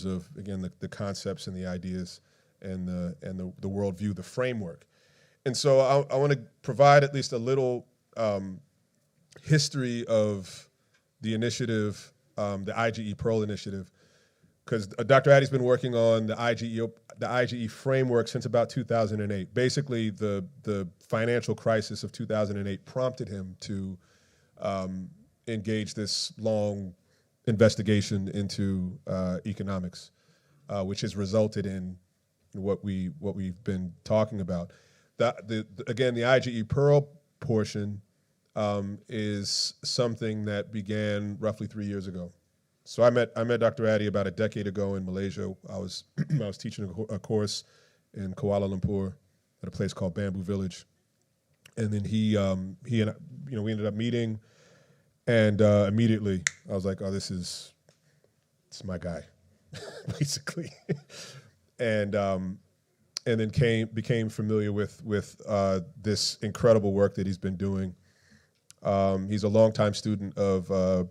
of, again, the concepts and the ideas and the worldview, the framework. And so I want to provide at least a little history of the initiative, the IGE Pearl initiative, because Dr. Addy's been working on the IGE framework since about 2008. Basically, the financial crisis of 2008 prompted him to engage this long investigation into economics, which has resulted in what we've been talking about. Again, the IGE Pearl portion is something that began roughly 3 years ago. So I met Dr. Addy about a decade ago in Malaysia. I was teaching a course in Kuala Lumpur at a place called Bamboo Village, and then he and we ended up meeting, and immediately I was like, oh, this is my guy, basically, and then became familiar with this incredible work that he's been doing. He's a longtime student of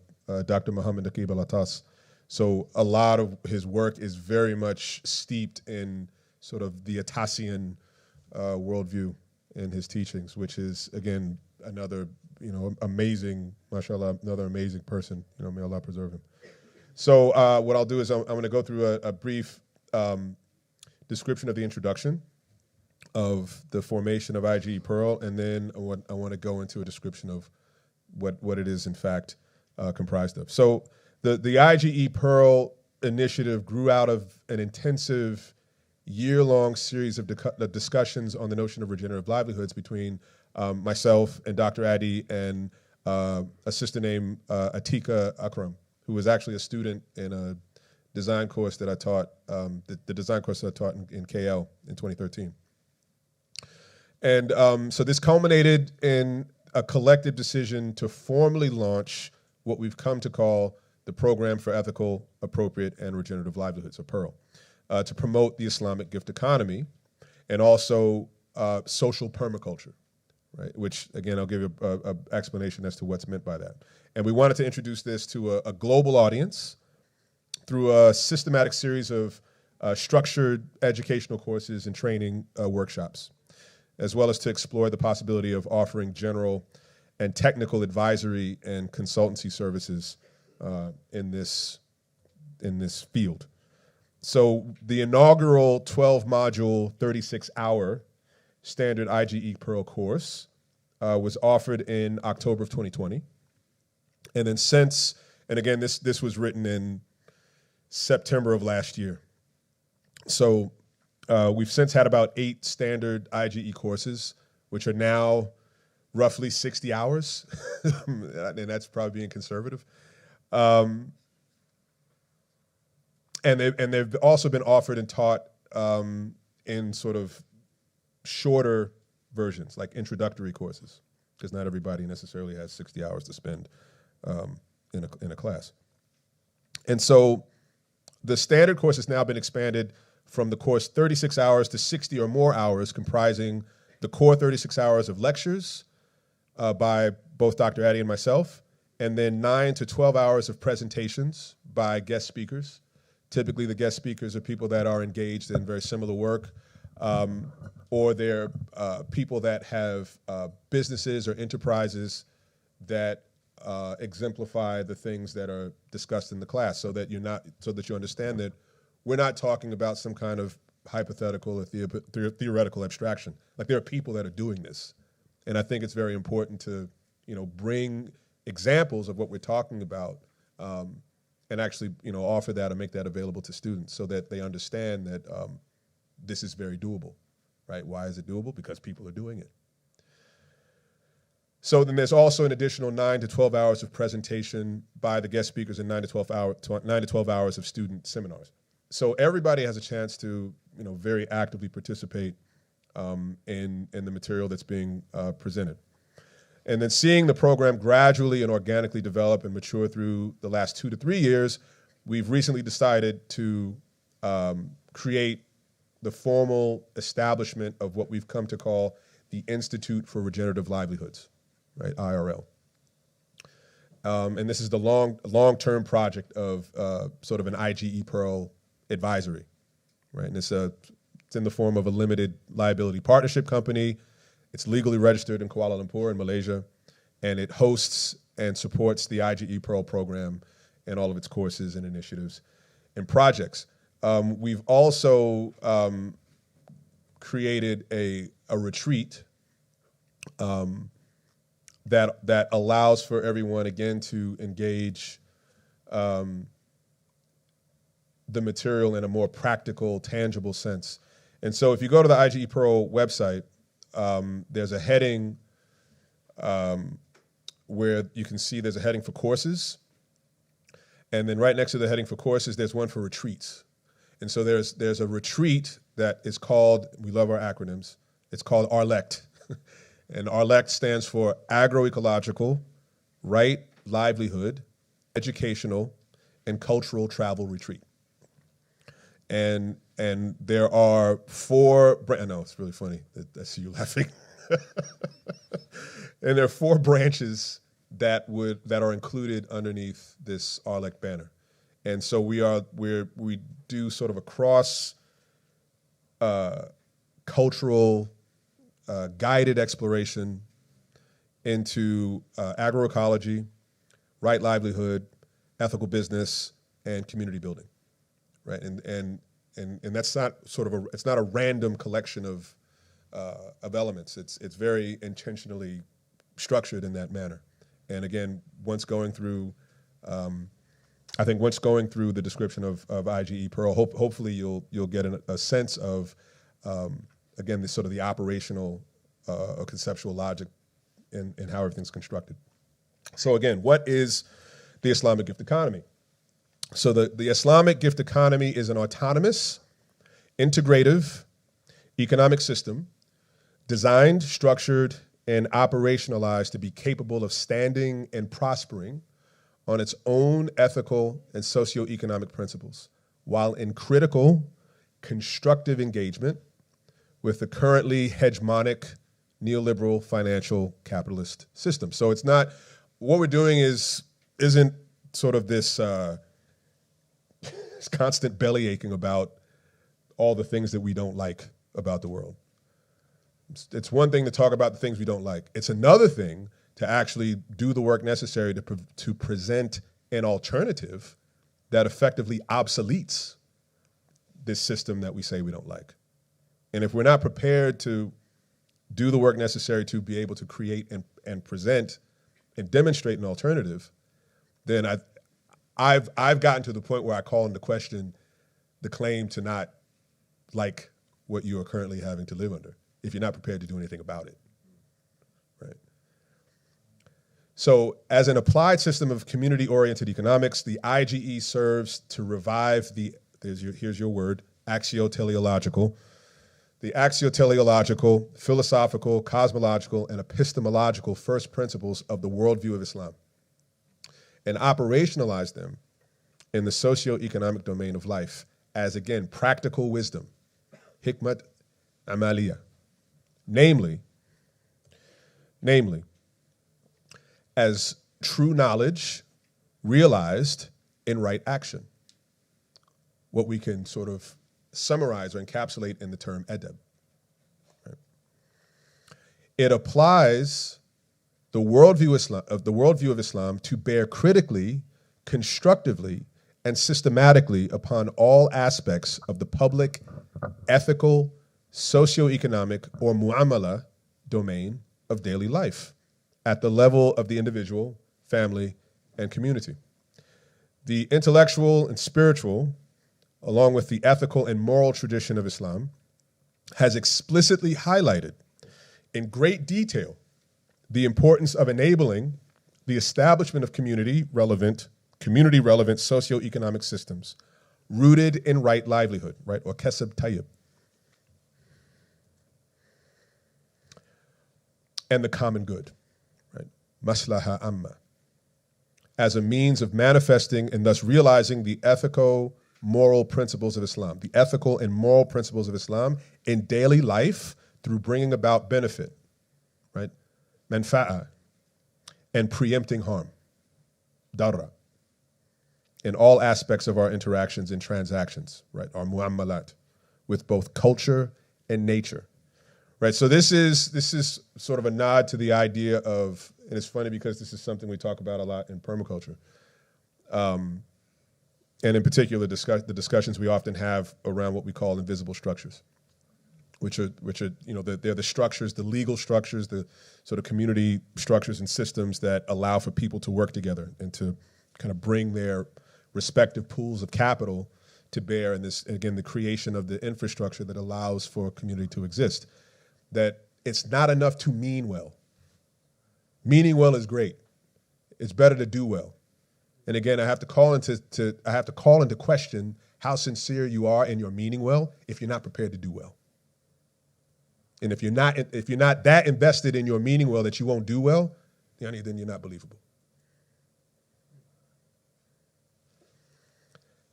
Dr. Muhammad Naqib al-Atas. So a lot of his work is very much steeped in sort of the Atasian worldview in his teachings, which is, again, another, amazing, mashallah, another amazing person. May Allah preserve him. So what I'll do is I'm going to go through a brief description of the introduction of the formation of IGE Pearl, and then I want to go into a description of what it is, in fact, comprised of. So the IGE Pearl initiative grew out of an intensive year-long series of discussions on the notion of regenerative livelihoods between myself and Dr. Addy and a sister named Atika Akram, who was actually a student in a design course that I taught, the design course that I taught in KL in 2013. And so this culminated in a collective decision to formally launch what we've come to call the Program for Ethical, Appropriate, and Regenerative Livelihoods, or PEARL, to promote the Islamic gift economy and also social permaculture, right? Which, again, I'll give you an explanation as to what's meant by that. And we wanted to introduce this to a global audience through a systematic series of structured educational courses and training workshops, as well as to explore the possibility of offering general and technical advisory and consultancy services in this field. So the inaugural 12-module, 36-hour standard IGE Pearl course was offered in October of 2020. And then since, and again, this was written in September of last year. So we've since had about 8 standard IGE courses, which are now roughly 60 hours, and that's probably being conservative. And they've also been offered and taught in sort of shorter versions, like introductory courses, because not everybody necessarily has 60 hours to spend in a class. And so the standard course has now been expanded from the course 36 hours to 60 or more hours, comprising the core 36 hours of lectures by both Dr. Addy and myself, and then 9 to 12 hours of presentations by guest speakers. Typically, the guest speakers are people that are engaged in very similar work, or they're people that have businesses or enterprises that exemplify the things that are discussed in the class, so that you understand that we're not talking about some kind of hypothetical or theoretical abstraction. Like, there are people that are doing this, and I think it's very important to bring examples of what we're talking about, and actually offer that and make that available to students so that they understand that this is very doable, right? Why is it doable? Because people are doing it. So then there's also an additional 9 to 12 hours of presentation by the guest speakers and 9 to 12 hours of student seminars. So everybody has a chance to very actively participate in the material that's being presented. And then seeing the program gradually and organically develop and mature through the last 2 to 3 years, we've recently decided to create the formal establishment of what we've come to call the Institute for Regenerative Livelihoods, right, IRL. And this is the long-term project of sort of an IGE Pearl advisory, right? And it's in the form of a limited liability partnership company. It's legally registered in Kuala Lumpur in Malaysia, and it hosts and supports the IGE Pearl program and all of its courses and initiatives and projects. We've also created a retreat that allows for everyone, again, to engage the material in a more practical, tangible sense. And so if you go to the IGE Pearl website, there's a heading where you can see there's a heading for courses. And then right next to the heading for courses, there's one for retreats. And so there's a retreat that is called, we love our acronyms, it's called ARLECT. And ARLECT stands for Agroecological, Right Livelihood, Educational, and Cultural Travel Retreat. And there are four, I know, it's really funny. I see you laughing. And there are four branches that are included underneath this ARLECT banner. And so we do sort of a cross cultural guided exploration into agroecology, right livelihood, ethical business, and community building, right? And that's not it's not a random collection of elements. It's very intentionally structured in that manner. And again, once going through the description of IGE Pearl, hopefully you'll get a sense of again, this sort of the operational or conceptual logic in how everything's constructed. So again, what is the Islamic gift economy? So the Islamic gift economy is an autonomous, integrative economic system designed, structured, and operationalized to be capable of standing and prospering on its own ethical and socioeconomic principles, while in critical, constructive engagement with the currently hegemonic neoliberal financial capitalist system. So it's not, what we're doing isn't sort of this constant belly aching about all the things that we don't like about the world. It's one thing to talk about the things we don't like. It's another thing to actually do the work necessary to present an alternative that effectively obsoletes this system that we say we don't like. And if we're not prepared to do the work necessary to be able to create and present and demonstrate an alternative, then I've gotten to the point where I call into question the claim to not like what you are currently having to live under, if you're not prepared to do anything about it, right? So as an applied system of community-oriented economics, the IGE serves to revive here's your word, axioteleological, the axioteleological, philosophical, cosmological, and epistemological first principles of the worldview of Islam, and operationalize them in the socio-economic domain of life as, again, practical wisdom, hikmat amaliyah, namely, as true knowledge realized in right action, what we can sort of summarize or encapsulate in the term adab. Right? It applies the worldview of Islam to bear critically, constructively, and systematically upon all aspects of the public, ethical, socioeconomic, or mu'amala domain of daily life at the level of the individual, family, and community. The intellectual and spiritual, along with the ethical and moral tradition of Islam, has explicitly highlighted in great detail the importance of enabling the establishment of community-relevant socioeconomic systems rooted in right livelihood, right, or kasab tayyib, and the common good, right, maslaha amma, as a means of manifesting and thus realizing the ethico-moral principles of Islam, the ethical and moral principles of Islam in daily life through bringing about benefit, right, manfa'a, and preempting harm, darra. in all aspects of our interactions and transactions, right? Our muamalat, with both culture and nature, right? So this is sort of a nod to the idea of, and it's funny because this is something we talk about a lot in permaculture, and in particular, the discussions we often have around what we call invisible structures, which are they're the structures, the legal structures, the sort of community structures and systems that allow for people to work together and to kind of bring their respective pools of capital to bear in this, again, the creation of the infrastructure that allows for a community to exist. That it's not enough to mean well. Meaning well is great. It's better to do well. And again, I have to call into question how sincere you are in your meaning well if you're not prepared to do well. And if you're not that invested in your meaning well that you won't do well, then you're not believable.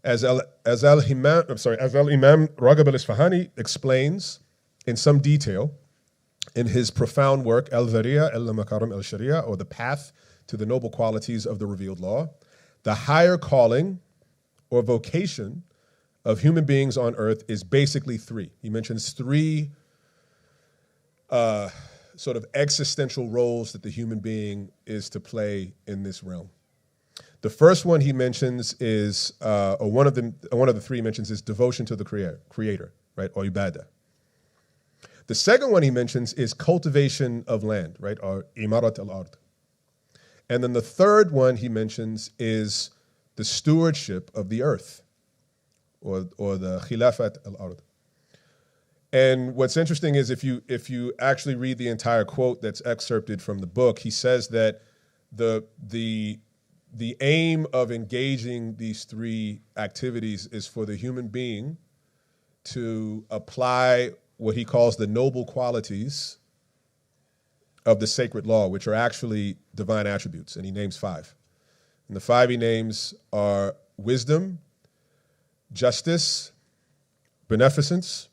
As Al-Imam Raghib al-Isfahani explains in some detail in his profound work, Al-Dhariya al-Makarim al-Sharia, or The Path to the Noble Qualities of the Revealed Law, the higher calling or vocation of human beings on earth is basically three. He mentions three sort of existential roles that the human being is to play in this realm. The first one he mentions is, or one of the three mentions is devotion to the creator, right, or ibadah. The second one he mentions is cultivation of land, right, or imarat al-ard. And then the third one he mentions is the stewardship of the earth, or the khilafat al-ard. And what's interesting is if you actually read the entire quote that's excerpted from the book, he says that the aim of engaging these three activities is for the human being to apply what he calls the noble qualities of the sacred law, which are actually divine attributes, and he names five. And the five he names are wisdom, justice, beneficence,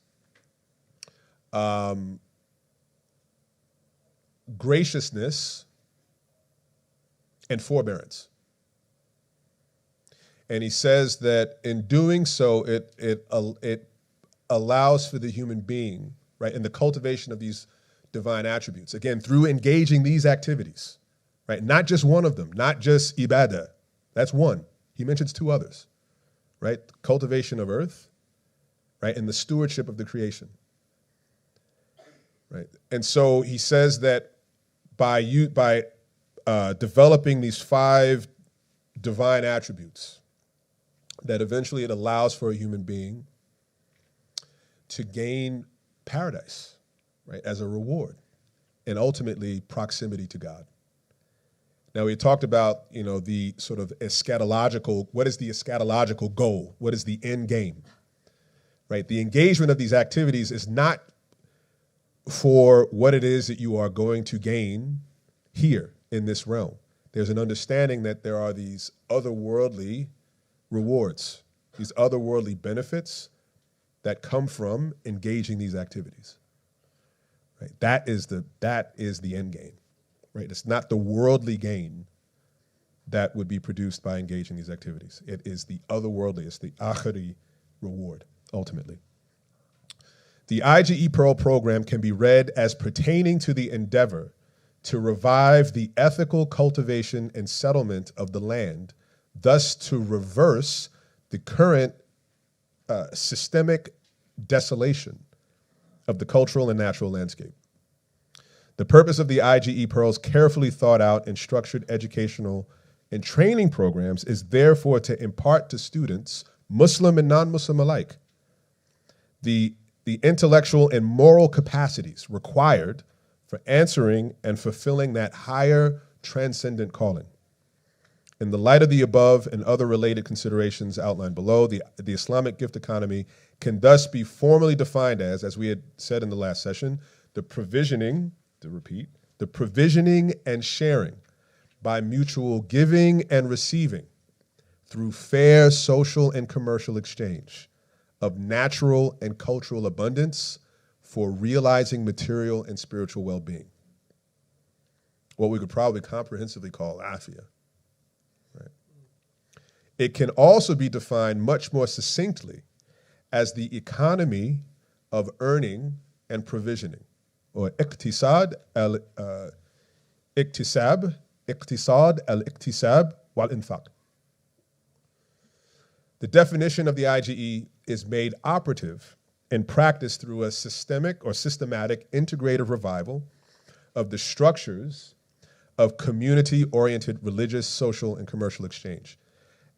graciousness, and forbearance. And he says that in doing so, it allows for the human being, right, in the cultivation of these divine attributes, again, through engaging these activities, right, not just one of them, not just ibadah, that's one. He mentions two others, right, cultivation of earth, right, and the stewardship of the creation, right. And so he says that by developing these five divine attributes, that eventually it allows for a human being to gain paradise, right, as a reward, and ultimately proximity to God. Now, we talked about, the sort of eschatological, what is the eschatological goal? What is the end game, right? The engagement of these activities is not for what it is that you are going to gain here in this realm. There's an understanding that there are these otherworldly rewards, these otherworldly benefits that come from engaging these activities. Right? That is the end game. Right? It's not the worldly gain that would be produced by engaging these activities. It is the otherworldly, it's the akhiri reward, ultimately. The IGE Pearl program can be read as pertaining to the endeavor to revive the ethical cultivation and settlement of the land, thus to reverse the current systemic desolation of the cultural and natural landscape. The purpose of the IGE Pearl's carefully thought out and structured educational and training programs is therefore to impart to students, Muslim and non-Muslim alike, the intellectual and moral capacities required for answering and fulfilling that higher transcendent calling. In the light of the above and other related considerations outlined below, the Islamic gift economy can thus be formally defined as we had said in the last session, the provisioning and sharing by mutual giving and receiving through fair social and commercial exchange of natural and cultural abundance for realizing material and spiritual well-being. What we could probably comprehensively call afia. Right? It can also be defined much more succinctly as the economy of earning and provisioning, or iqtisad al-iqtisab wal-infaq. The definition of the IGE is made operative in practice through a systemic or systematic integrative revival of the structures of community-oriented religious, social, and commercial exchange,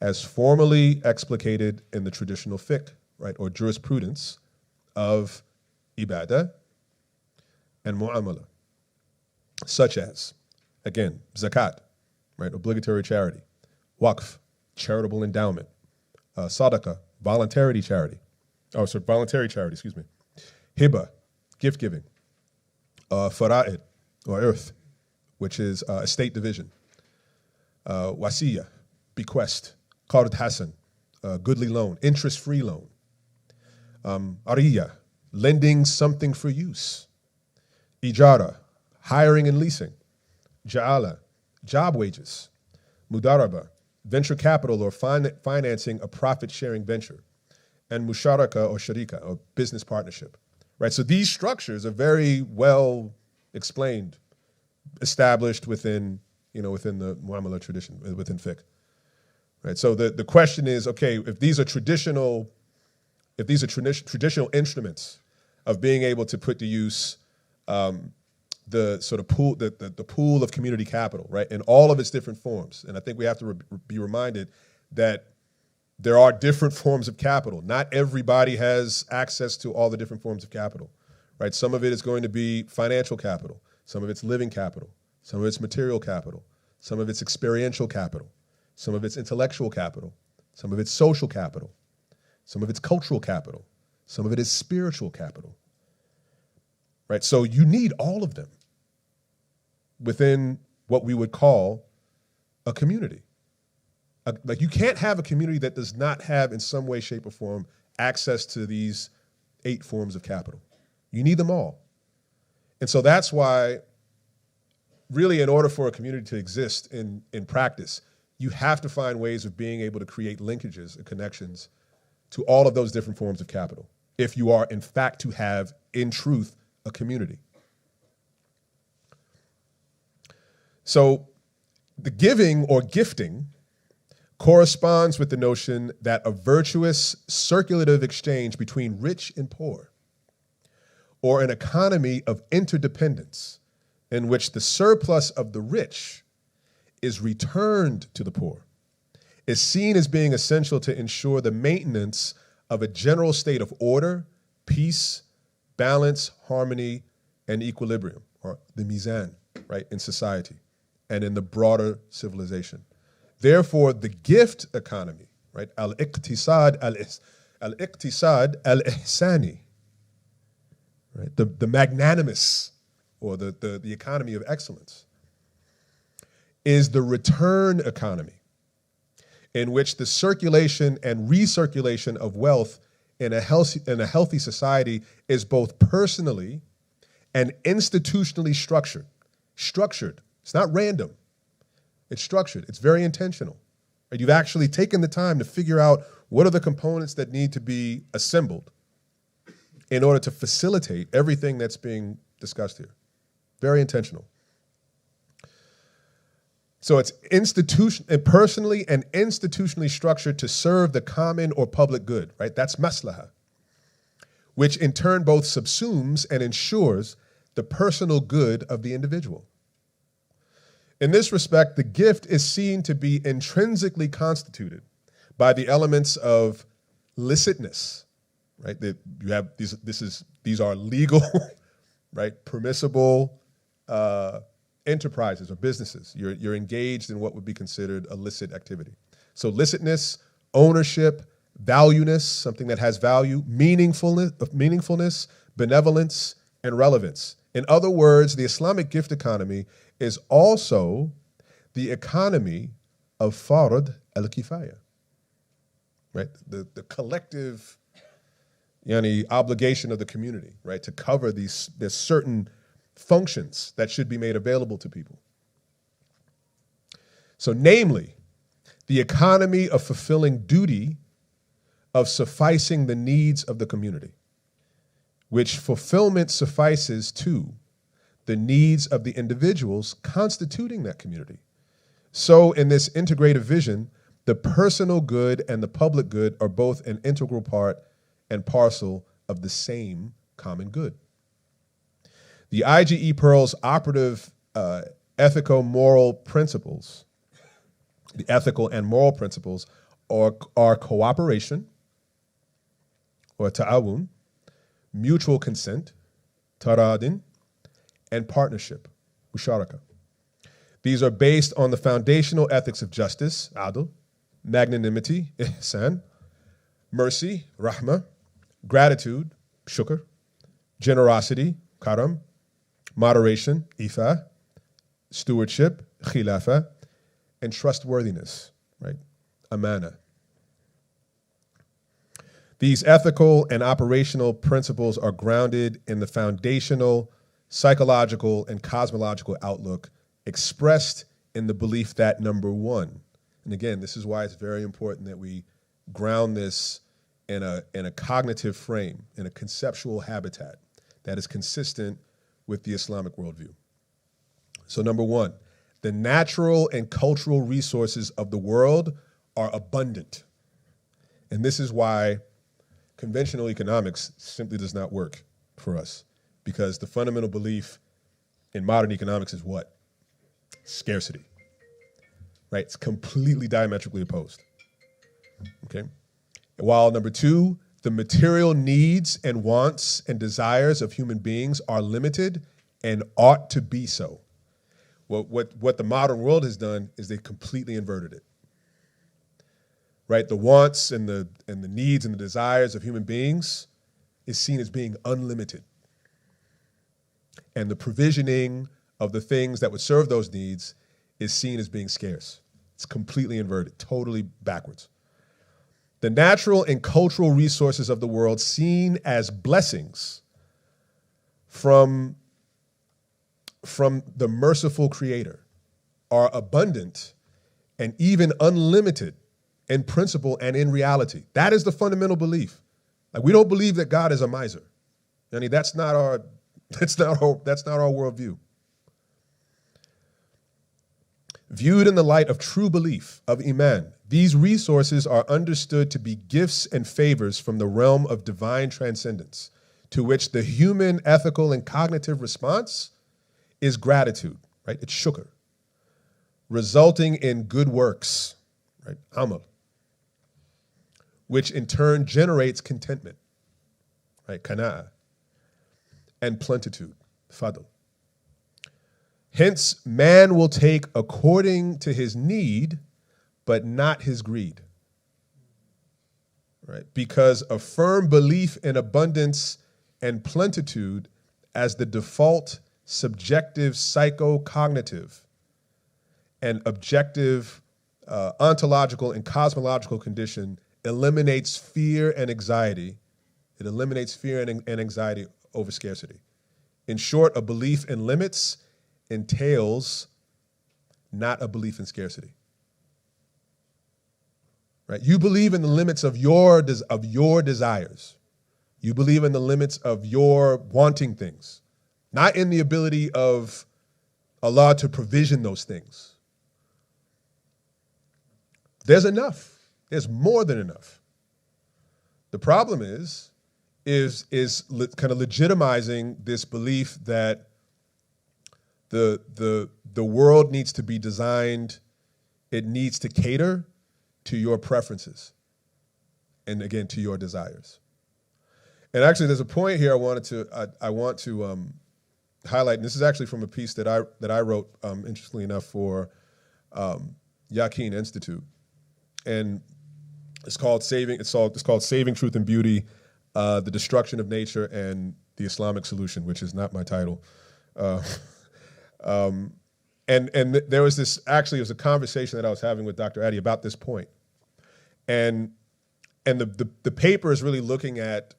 as formally explicated in the traditional fiqh, right, or jurisprudence of ibadah and mu'amala, such as, again, zakat, right, obligatory charity, waqf, charitable endowment, sadaqah, voluntary charity, excuse me, hiba, gift giving, fara'id, or earth, which is estate division, wasiya, bequest, qard hasan, goodly loan, interest-free loan, ariya, lending something for use, ijara, hiring and leasing, ja'ala, job wages, mudaraba, venture capital or financing a profit-sharing venture, and musharaka or sharika, or business partnership, right? So these structures are very well explained, established within, within the muamala tradition, within fiqh, right? So the question is, okay, if these are traditional instruments of being able to put to use the sort of pool, the pool of community capital, right, in all of its different forms. And I think we have to be reminded that there are different forms of capital. Not everybody has access to all the different forms of capital, right? Some of it is going to be financial capital. Some of it's living capital. Some of it's material capital. Some of it's experiential capital. Some of it's intellectual capital. Some of it's social capital. Some of it's cultural capital. Some of it is spiritual capital, right? So you need all of them within what we would call a community. Like, you can't have a community that does not have, in some way, shape, or form, access to these 8 forms of capital. You need them all. And so that's why, really, in order for a community to exist in practice, you have to find ways of being able to create linkages and connections to all of those different forms of capital, if you are, in fact, to have, in truth, a community. So the giving or gifting corresponds with the notion that a virtuous circulative exchange between rich and poor, or an economy of interdependence in which the surplus of the rich is returned to the poor, is seen as being essential to ensure the maintenance of a general state of order, peace, balance, harmony, and equilibrium, or the mizan, right, in society and in the broader civilization. Therefore, the gift economy, right, al-iqtisad al-ihsani, right, the magnanimous, or the economy of excellence, is the return economy, in which the circulation and recirculation of wealth in a healthy society is both personally and institutionally structured. Structured. It's not random. It's structured. It's very intentional. And you've actually taken the time to figure out what are the components that need to be assembled in order to facilitate everything that's being discussed here. Very intentional. So it's personally and institutionally structured to serve the common or public good, right? That's maslaha, which in turn both subsumes and ensures the personal good of the individual. In this respect, the gift is seen to be intrinsically constituted by the elements of licitness, right? That you have these are legal, right? Permissible enterprises or businesses. You're engaged in what would be considered a licit activity. So licitness, ownership, valueness, something that has value, meaningfulness, benevolence, and relevance. In other words, the Islamic gift economy is also the economy of fard al-kifaya, right? The collective obligation of the community, right? To cover there's certain functions that should be made available to people. So namely, the economy of fulfilling duty of sufficing the needs of the community, which fulfillment suffices to the needs of the individuals constituting that community. So in this integrative vision, the personal good and the public good are both an integral part and parcel of the same common good. The IGE Pearl's operative ethical-moral principles, the ethical and moral principles are cooperation, or ta'awun, mutual consent, taradin, and partnership, musharaka. These are based on the foundational ethics of justice, adl, magnanimity, ihsan, mercy, rahma, gratitude, shukr, generosity, karam, moderation, ifa, stewardship, khilafa, and trustworthiness, right, amana. These ethical and operational principles are grounded in the foundational psychological and cosmological outlook expressed in the belief that, number one, and again, this is why it's very important that we ground this in a cognitive frame, in a conceptual habitat that is consistent with the Islamic worldview. So number one, the natural and cultural resources of the world are abundant. And this is why conventional economics simply does not work for us, because the fundamental belief in modern economics is what? Scarcity, right? It's completely diametrically opposed, okay? While number two, the material needs and wants and desires of human beings are limited and ought to be so. What the modern world has done is they completely inverted it, right? The wants and the needs and the desires of human beings is seen as being unlimited. And the provisioning of the things that would serve those needs is seen as being scarce. It's completely inverted, totally backwards. The natural and cultural resources of the world seen as blessings from the merciful Creator are abundant and even unlimited in principle and in reality. That is the fundamental belief. Like, we don't believe that God is a miser. I mean, that's not our worldview. Viewed in the light of true belief, of Iman, these resources are understood to be gifts and favors from the realm of divine transcendence, to which the human ethical and cognitive response is gratitude, right? It's shukr, resulting in good works, right? Amal, which in turn generates contentment, right? Qana'ah, and plenitude, fadl. Hence, man will take according to his need, but not his greed, right? Because a firm belief in abundance and plenitude as the default subjective psycho-cognitive and objective ontological and cosmological condition eliminates fear and anxiety. It eliminates fear and anxiety over scarcity. In short, a belief in limits entails not a belief in scarcity. Right? You believe in the limits of your desires. You believe in the limits of your wanting things, not in the ability of Allah to provision those things. There's enough. There's more than enough. The problem is kind of legitimizing this belief that the world needs to be designed, it needs to cater to your preferences and, again, to your desires. And actually, there's a point here I want to highlight, and this is actually from a piece that I wrote, interestingly enough, for Yaqeen Institute, and it's called Saving Truth and Beauty: The Destruction of Nature and the Islamic Solution, which is not my title. And there was this, actually, it was a conversation that I was having with Dr. Addy about this point. And the paper is really looking at,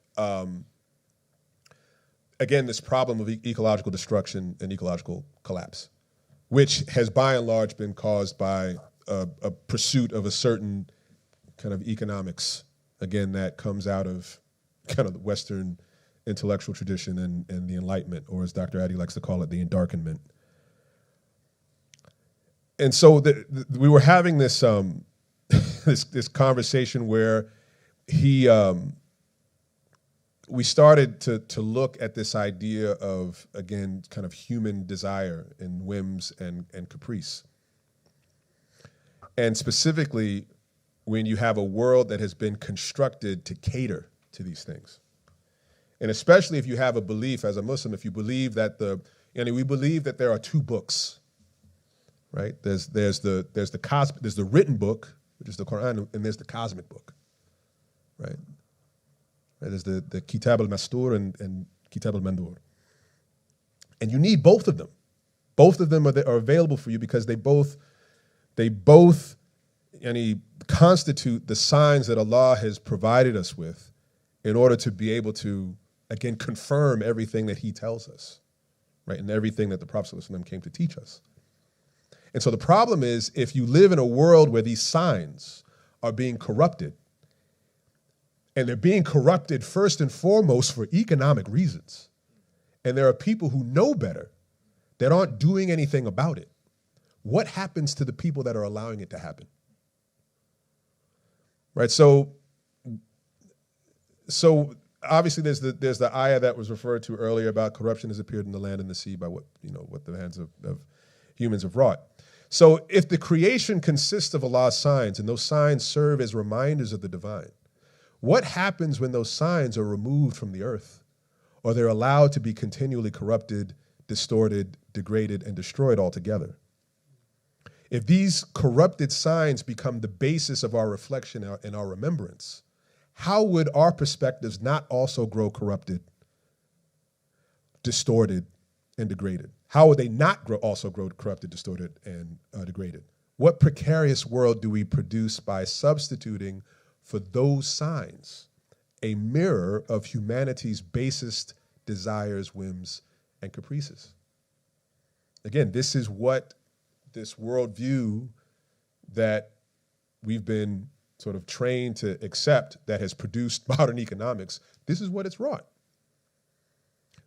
again, this problem of ecological destruction and ecological collapse, which has by and large been caused by a pursuit of a certain kind of economics, again, that comes out of kind of the Western intellectual tradition and the Enlightenment, or as Dr. Addy likes to call it, the Endarkenment. And so we were having this this conversation where we started to look at this idea of, again, kind of human desire and whims and caprice. And specifically, when you have a world that has been constructed to cater to these things. And especially if you have a belief as a Muslim, if you believe that we believe that there are two books, right? There's the written book, which is the Quran, and there's the cosmic book, right? There's the Kitab al-Mastur and Kitab al-Mandur. And you need both of them. Both of them are available for you because they both constitute the signs that Allah has provided us with in order to be able to, again, confirm everything that he tells us, right? And everything that the Prophet ﷺ came to teach us. And so the problem is, if you live in a world where these signs are being corrupted, and they're being corrupted first and foremost for economic reasons, and there are people who know better that aren't doing anything about it, what happens to the people that are allowing it to happen? Right, so obviously there's the ayah that was referred to earlier about corruption has appeared in the land and the sea by what the hands of humans have wrought. So if the creation consists of Allah's signs and those signs serve as reminders of the divine, what happens when those signs are removed from the earth or they're allowed to be continually corrupted, distorted, degraded, and destroyed altogether? If these corrupted signs become the basis of our reflection and our remembrance, how would our perspectives not also grow corrupted, distorted, and degraded? How would they not also grow corrupted, distorted, and degraded? What precarious world do we produce by substituting for those signs a mirror of humanity's basest desires, whims, and caprices? Again, this is what this worldview that we've been sort of trained to accept that has produced modern economics, this is what it's wrought.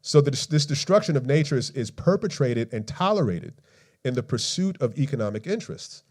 So this destruction of nature is perpetrated and tolerated in the pursuit of economic interests.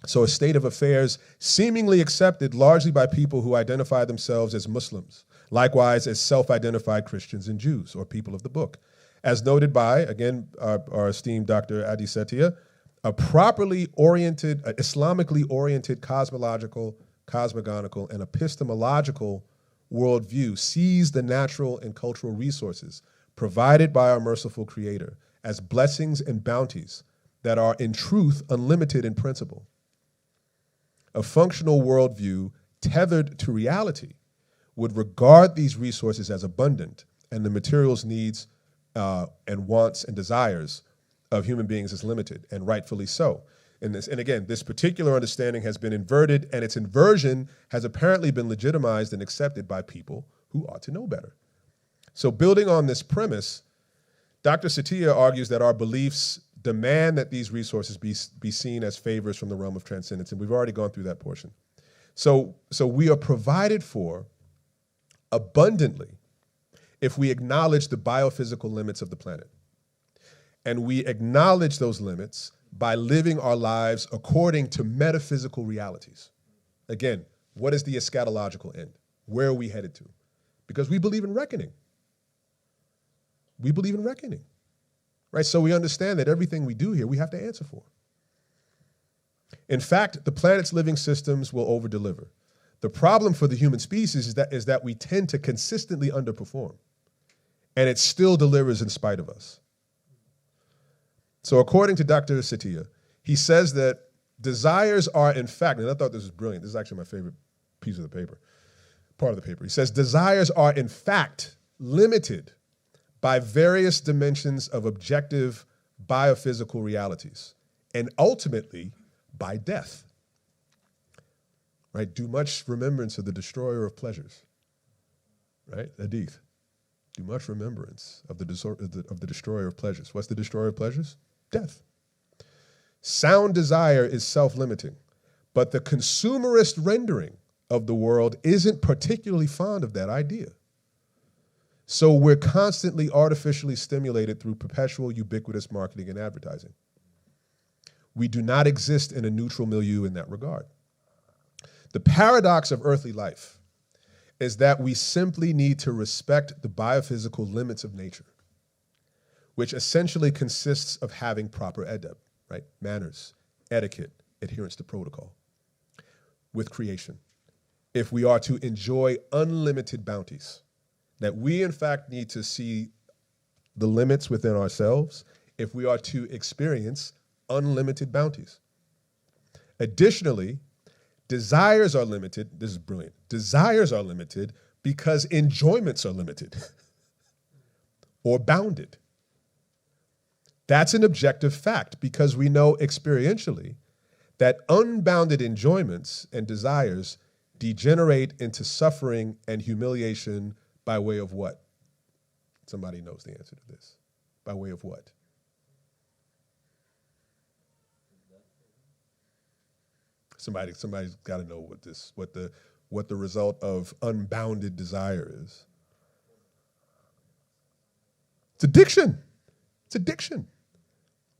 So a state of affairs seemingly accepted largely by people who identify themselves as Muslims, likewise as self-identified Christians and Jews, or people of the book. As noted by, again, our esteemed Dr. Adi Setia, a properly oriented, Islamically oriented cosmological, cosmogonical, and epistemological worldview sees the natural and cultural resources provided by our merciful Creator as blessings and bounties that are in truth unlimited in principle. A functional worldview tethered to reality would regard these resources as abundant and the materials, needs, and wants and desires of human beings as limited, and rightfully so. And again, this particular understanding has been inverted, and its inversion has apparently been legitimized and accepted by people who ought to know better. So building on this premise, Dr. Setia argues that our beliefs demand that these resources be seen as favors from the realm of transcendence, and we've already gone through that portion. So we are provided for abundantly if we acknowledge the biophysical limits of the planet. And we acknowledge those limits by living our lives according to metaphysical realities. Again, what is the eschatological end? Where are we headed to? Because we believe in reckoning. We believe in reckoning, right? So we understand that everything we do here, we have to answer for. In fact, the planet's living systems will over-deliver. The problem for the human species is that we tend to consistently underperform, and it still delivers in spite of us. So according to Dr. Setia, he says that desires are in fact, and I thought this was brilliant, this is actually my favorite piece of the paper, part of the paper. He says, desires are in fact limited by various dimensions of objective biophysical realities, and ultimately by death. Right? Do much remembrance of the destroyer of pleasures. Right? Hadith. Do much remembrance of the destroyer of pleasures. What's the destroyer of pleasures? Death. Sound desire is self-limiting, but the consumerist rendering of the world isn't particularly fond of that idea. So we're constantly artificially stimulated through perpetual ubiquitous marketing and advertising. We do not exist in a neutral milieu in that regard. The paradox of earthly life is that we simply need to respect the biophysical limits of nature, which essentially consists of having proper adab, right? Manners, etiquette, adherence to protocol with creation. If we are to enjoy unlimited bounties, that we in fact need to see the limits within ourselves if we are to experience unlimited bounties. Additionally, desires are limited. This is brilliant. Desires are limited because enjoyments are limited or bounded. That's an objective fact because we know experientially that unbounded enjoyments and desires degenerate into suffering and humiliation by way of what? Somebody knows the answer to this. By way of what? Somebody's got to know what the result of unbounded desire is. It's addiction. It's addiction.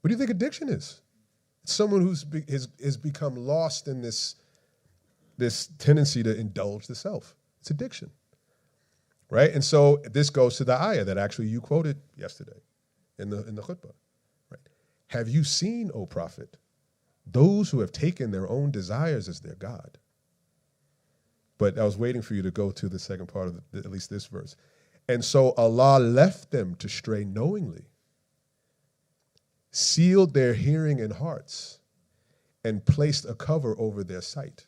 What do you think addiction is? It's someone who's has become lost in this tendency to indulge the self. It's addiction, right? And so this goes to the ayah that actually you quoted yesterday in the khutbah, right? Have you seen, O Prophet, those who have taken their own desires as their God? But I was waiting for you to go to the second part of at least this verse. And so Allah left them to stray knowingly, sealed their hearing and hearts, and placed a cover over their sight,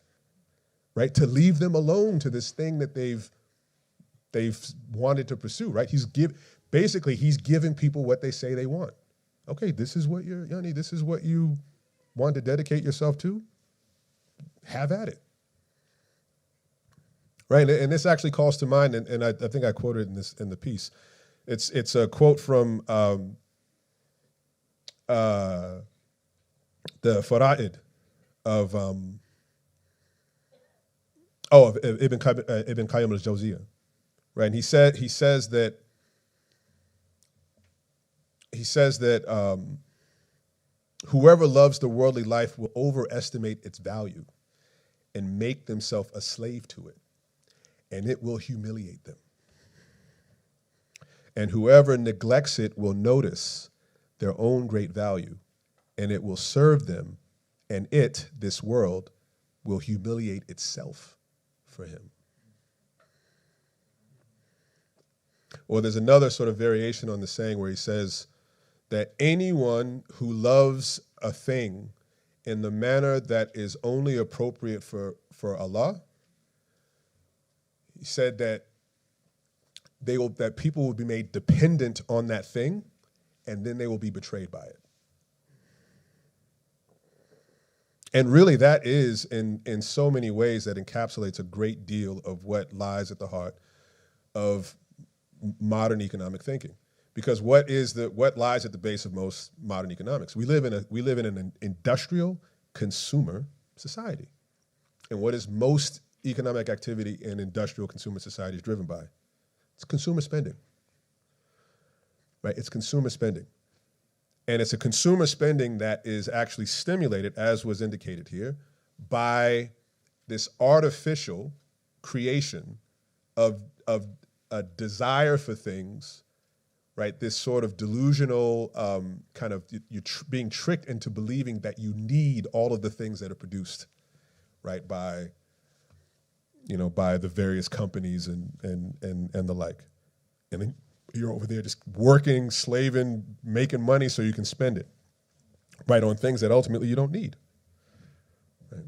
right? To leave them alone to this thing that they've wanted to pursue, right? He's giving people what they say they want. Okay, this is what this is what you want to dedicate yourself to. Have at it. Right, and this actually calls to mind, and I think I quoted in the piece. It's a quote from the Fara'id of Ibn Qayyim al-Jawziyah, right? And he says that whoever loves the worldly life will overestimate its value and make themselves a slave to it, and it will humiliate them. And whoever neglects it will notice their own great value, and it will serve them, and it, this world, will humiliate itself for him. Or there's another sort of variation on the saying where he says that anyone who loves a thing in the manner that is only appropriate for Allah, he said that that people will be made dependent on that thing, and then they will be betrayed by it. And really that is, in so many ways, that encapsulates a great deal of what lies at the heart of modern economic thinking. Because what lies at the base of most modern economics? We live in an industrial consumer society. And what is most economic activity in industrial consumer society is driven by? It's consumer spending. Right? It's consumer spending. And it's a consumer spending that is actually stimulated, as was indicated here, by this artificial creation of a desire for things, right? This sort of delusional kind of being tricked into believing that you need all of the things that are produced, right, by the various companies and the like. And then you're over there just working, slaving, making money so you can spend it, right, on things that ultimately you don't need. Right?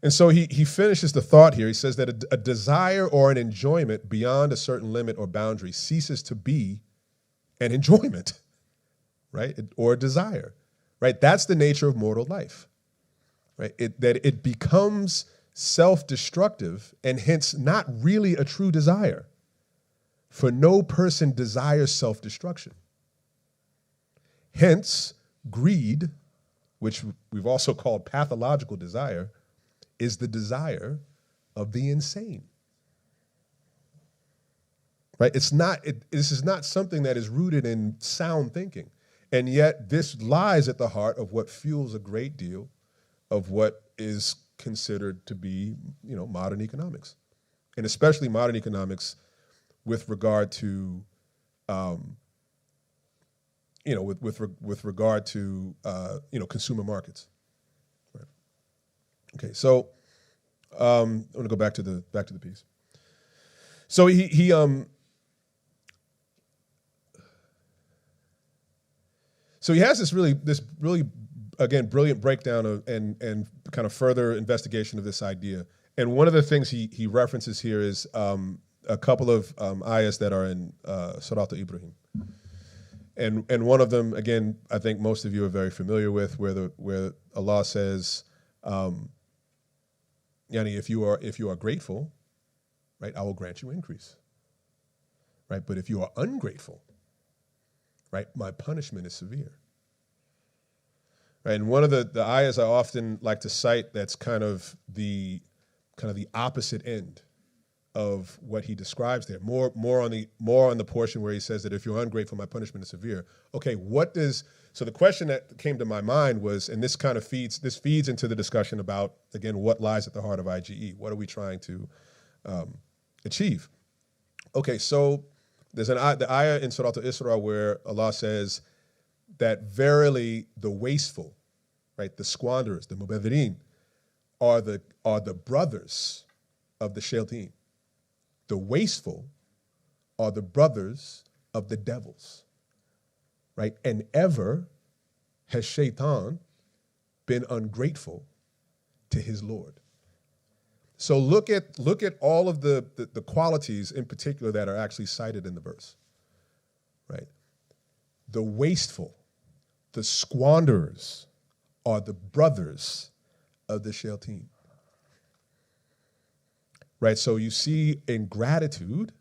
And so he finishes the thought here. He says that a desire or an enjoyment beyond a certain limit or boundary ceases to be an enjoyment, right, or a desire, right? That's the nature of mortal life, right? That it becomes self-destructive and hence not really a true desire. For no person desires self-destruction. Hence, greed, which we've also called pathological desire, is the desire of the insane. Right? This is not something that is rooted in sound thinking. And yet this lies at the heart of what fuels a great deal of what is considered to be, modern economics. And especially modern economics with regard to, with regard to, consumer markets. Right. Okay, so I'm going to go back to the piece. So he has this really again brilliant breakdown of and kind of further investigation of this idea. And one of the things he references here is a couple of ayahs that are in Surat Ibrahim. And one of them, again, I think most of you are very familiar with, where Allah says, Yani, if you are grateful, right, I will grant you increase. Right? But if you are ungrateful, right, my punishment is severe. Right? And one of the ayahs I often like to cite that's kind of the opposite end of what he describes there. More on the portion where he says that if you're ungrateful, my punishment is severe. Okay, so the question that came to my mind was, and this kind of feeds into the discussion about, again, what lies at the heart of IGE. What are we trying to achieve? Okay, so there's the ayah in Surah Al-Isra where Allah says that verily the wasteful, right, the squanderers, the mubadhirin, are the brothers of the shayateen. The wasteful are the brothers of the devils, right? And ever has shaitan been ungrateful to his Lord. So look at all of the qualities in particular that are actually cited in the verse, right? The wasteful, the squanderers are the brothers of the shayateen. Right, so you see ingratitude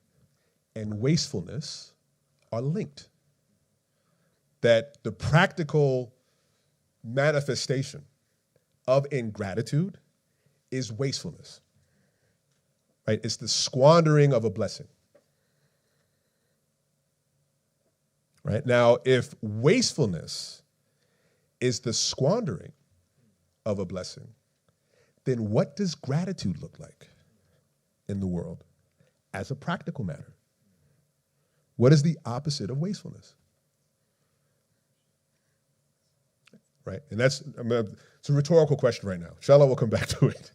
and wastefulness are linked. That the practical manifestation of ingratitude is wastefulness. Right, it's the squandering of a blessing. Right, now if wastefulness is the squandering of a blessing, then what does gratitude look like in the world as a practical matter? What is the opposite of wastefulness? Right, and it's a rhetorical question right now. Inshallah, we'll come back to it.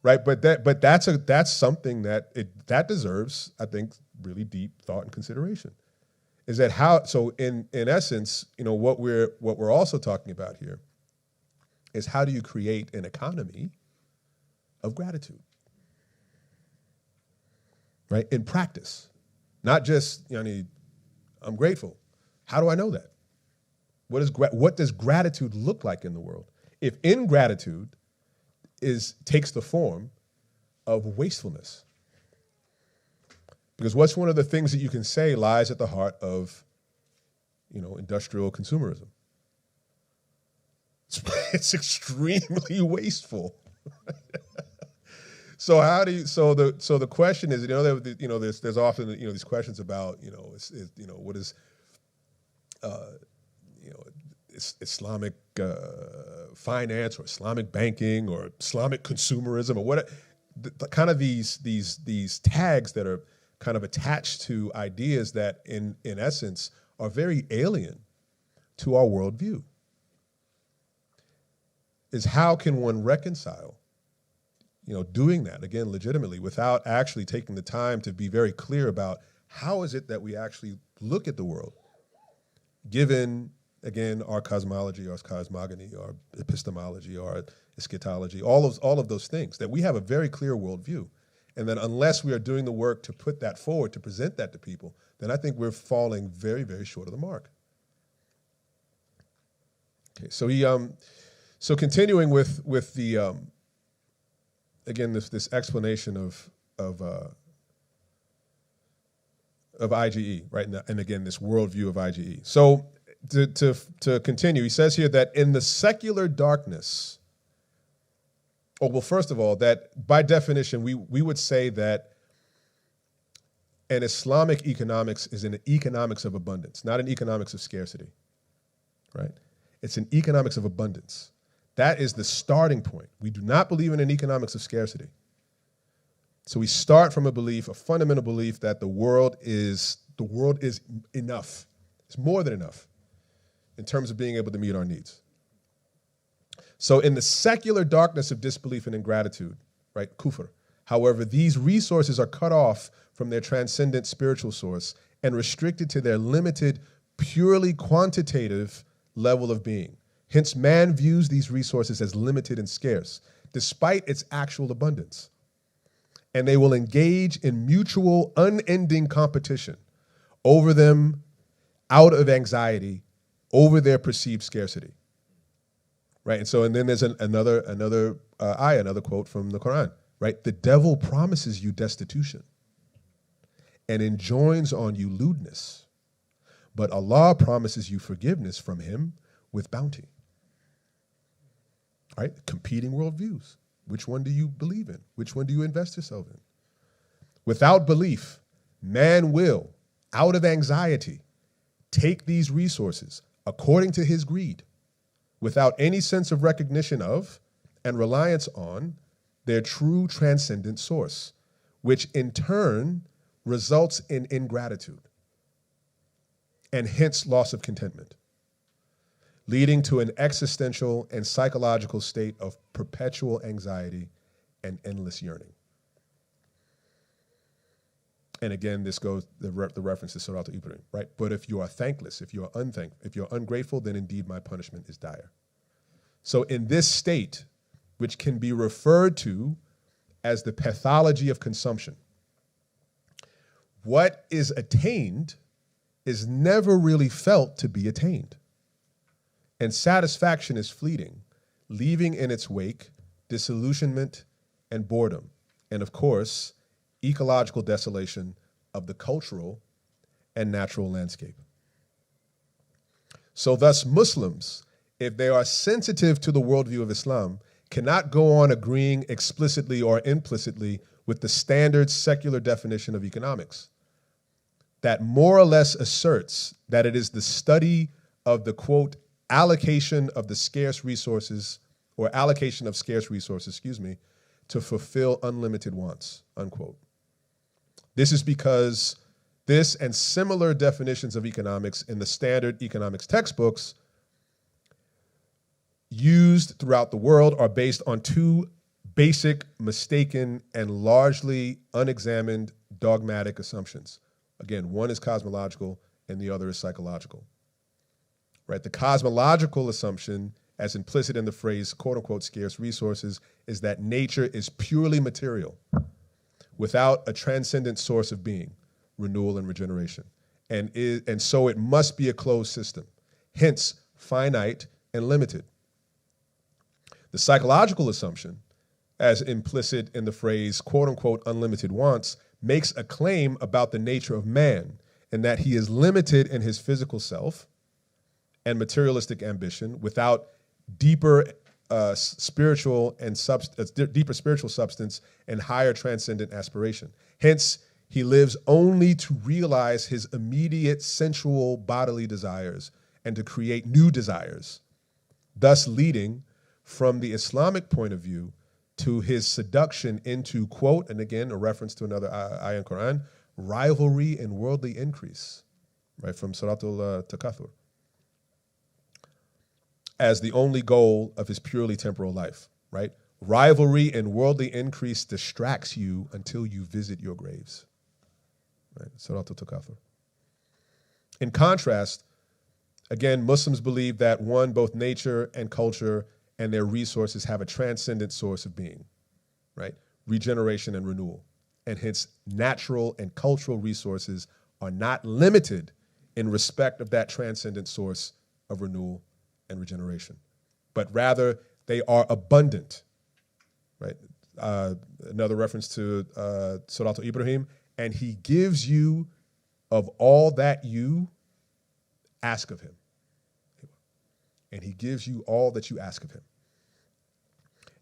Right, but that's something that deserves, I think, really deep thought and consideration. Is that how? So in essence, what we're also talking about here is how do you create an economy of gratitude? Right, in practice, not just I'm grateful. How do I know that? What does gratitude look like in the world? If ingratitude takes the form of wastefulness, because what's one of the things that you can say lies at the heart of industrial consumerism? It's extremely wasteful. So how do you? So the question is, there's often these questions about what is Islamic finance or Islamic banking or Islamic consumerism or what? Kind of these tags that are kind of attached to ideas that in essence are very alien to our worldview. Is how can one reconcile doing that, again, legitimately, without actually taking the time to be very clear about how is it that we actually look at the world, given, again, our cosmology, our cosmogony, our epistemology, our eschatology, all of those things, that we have a very clear worldview. And then unless we are doing the work to put that forward, to present that to people, then I think we're falling very, very short of the mark. Okay, so continuing with the again, this explanation of IGE, right? And again, this worldview of IGE. So to continue, he says here that in the secular darkness, first of all, that by definition, we would say that an Islamic economics is an economics of abundance, not an economics of scarcity, right? It's an economics of abundance. That is the starting point. We do not believe in an economics of scarcity. So we start from a fundamental belief that the world is enough. It's more than enough in terms of being able to meet our needs. So in the secular darkness of disbelief and ingratitude, right, kufr, however, these resources are cut off from their transcendent spiritual source and restricted to their limited, purely quantitative level of being. Hence, man views these resources as limited and scarce, despite its actual abundance. And they will engage in mutual, unending competition over them out of anxiety over their perceived scarcity. Right, and then there's another quote from the Quran, right? The devil promises you destitution and enjoins on you lewdness, but Allah promises you forgiveness from him with bounty. All right, competing worldviews. Which one do you believe in? Which one do you invest yourself in? Without belief, man will, out of anxiety, take these resources according to his greed, without any sense of recognition of and reliance on their true transcendent source, which in turn results in ingratitude and hence loss of contentment, leading to an existential and psychological state of perpetual anxiety and endless yearning. And again, this goes, the reference to Surah Al-Ibrahim, right? But if you are thankless, if you are ungrateful, then indeed my punishment is dire. So in this state, which can be referred to as the pathology of consumption, what is attained is never really felt to be attained. And satisfaction is fleeting, leaving in its wake disillusionment and boredom, and of course, ecological desolation of the cultural and natural landscape. So thus Muslims, if they are sensitive to the worldview of Islam, cannot go on agreeing explicitly or implicitly with the standard secular definition of economics that more or less asserts that it is the study of the, quote, allocation of the scarce resources, or allocation of scarce resources, to fulfill unlimited wants, unquote. This is because this and similar definitions of economics in the standard economics textbooks used throughout the world are based on two basic, mistaken, and largely unexamined dogmatic assumptions. Again, one is cosmological and the other is psychological. Right? The cosmological assumption, as implicit in the phrase, quote unquote, scarce resources, is that nature is purely material without a transcendent source of being, renewal and regeneration. And so it must be a closed system, hence finite and limited. The psychological assumption, as implicit in the phrase, quote unquote, unlimited wants, makes a claim about the nature of man and that he is limited in his physical self and materialistic ambition without deeper spiritual substance and higher transcendent aspiration. Hence, he lives only to realize his immediate sensual bodily desires and to create new desires, thus leading from the Islamic point of view to his seduction into, quote, and again, a reference to another ayah in Quran, rivalry and worldly increase, right, from Surah Al-Takathur, as the only goal of his purely temporal life, right? Rivalry and worldly increase distracts you until you visit your graves, right? Surah Al-Takathur. In contrast, again, Muslims believe that one, both nature and culture and their resources have a transcendent source of being, right? Regeneration and renewal. And hence, natural and cultural resources are not limited in respect of that transcendent source of renewal and regeneration, but rather they are abundant, right? Another reference to Surah Al-Ibrahim, and he gives you of all that you ask of him, and he gives you all that you ask of him.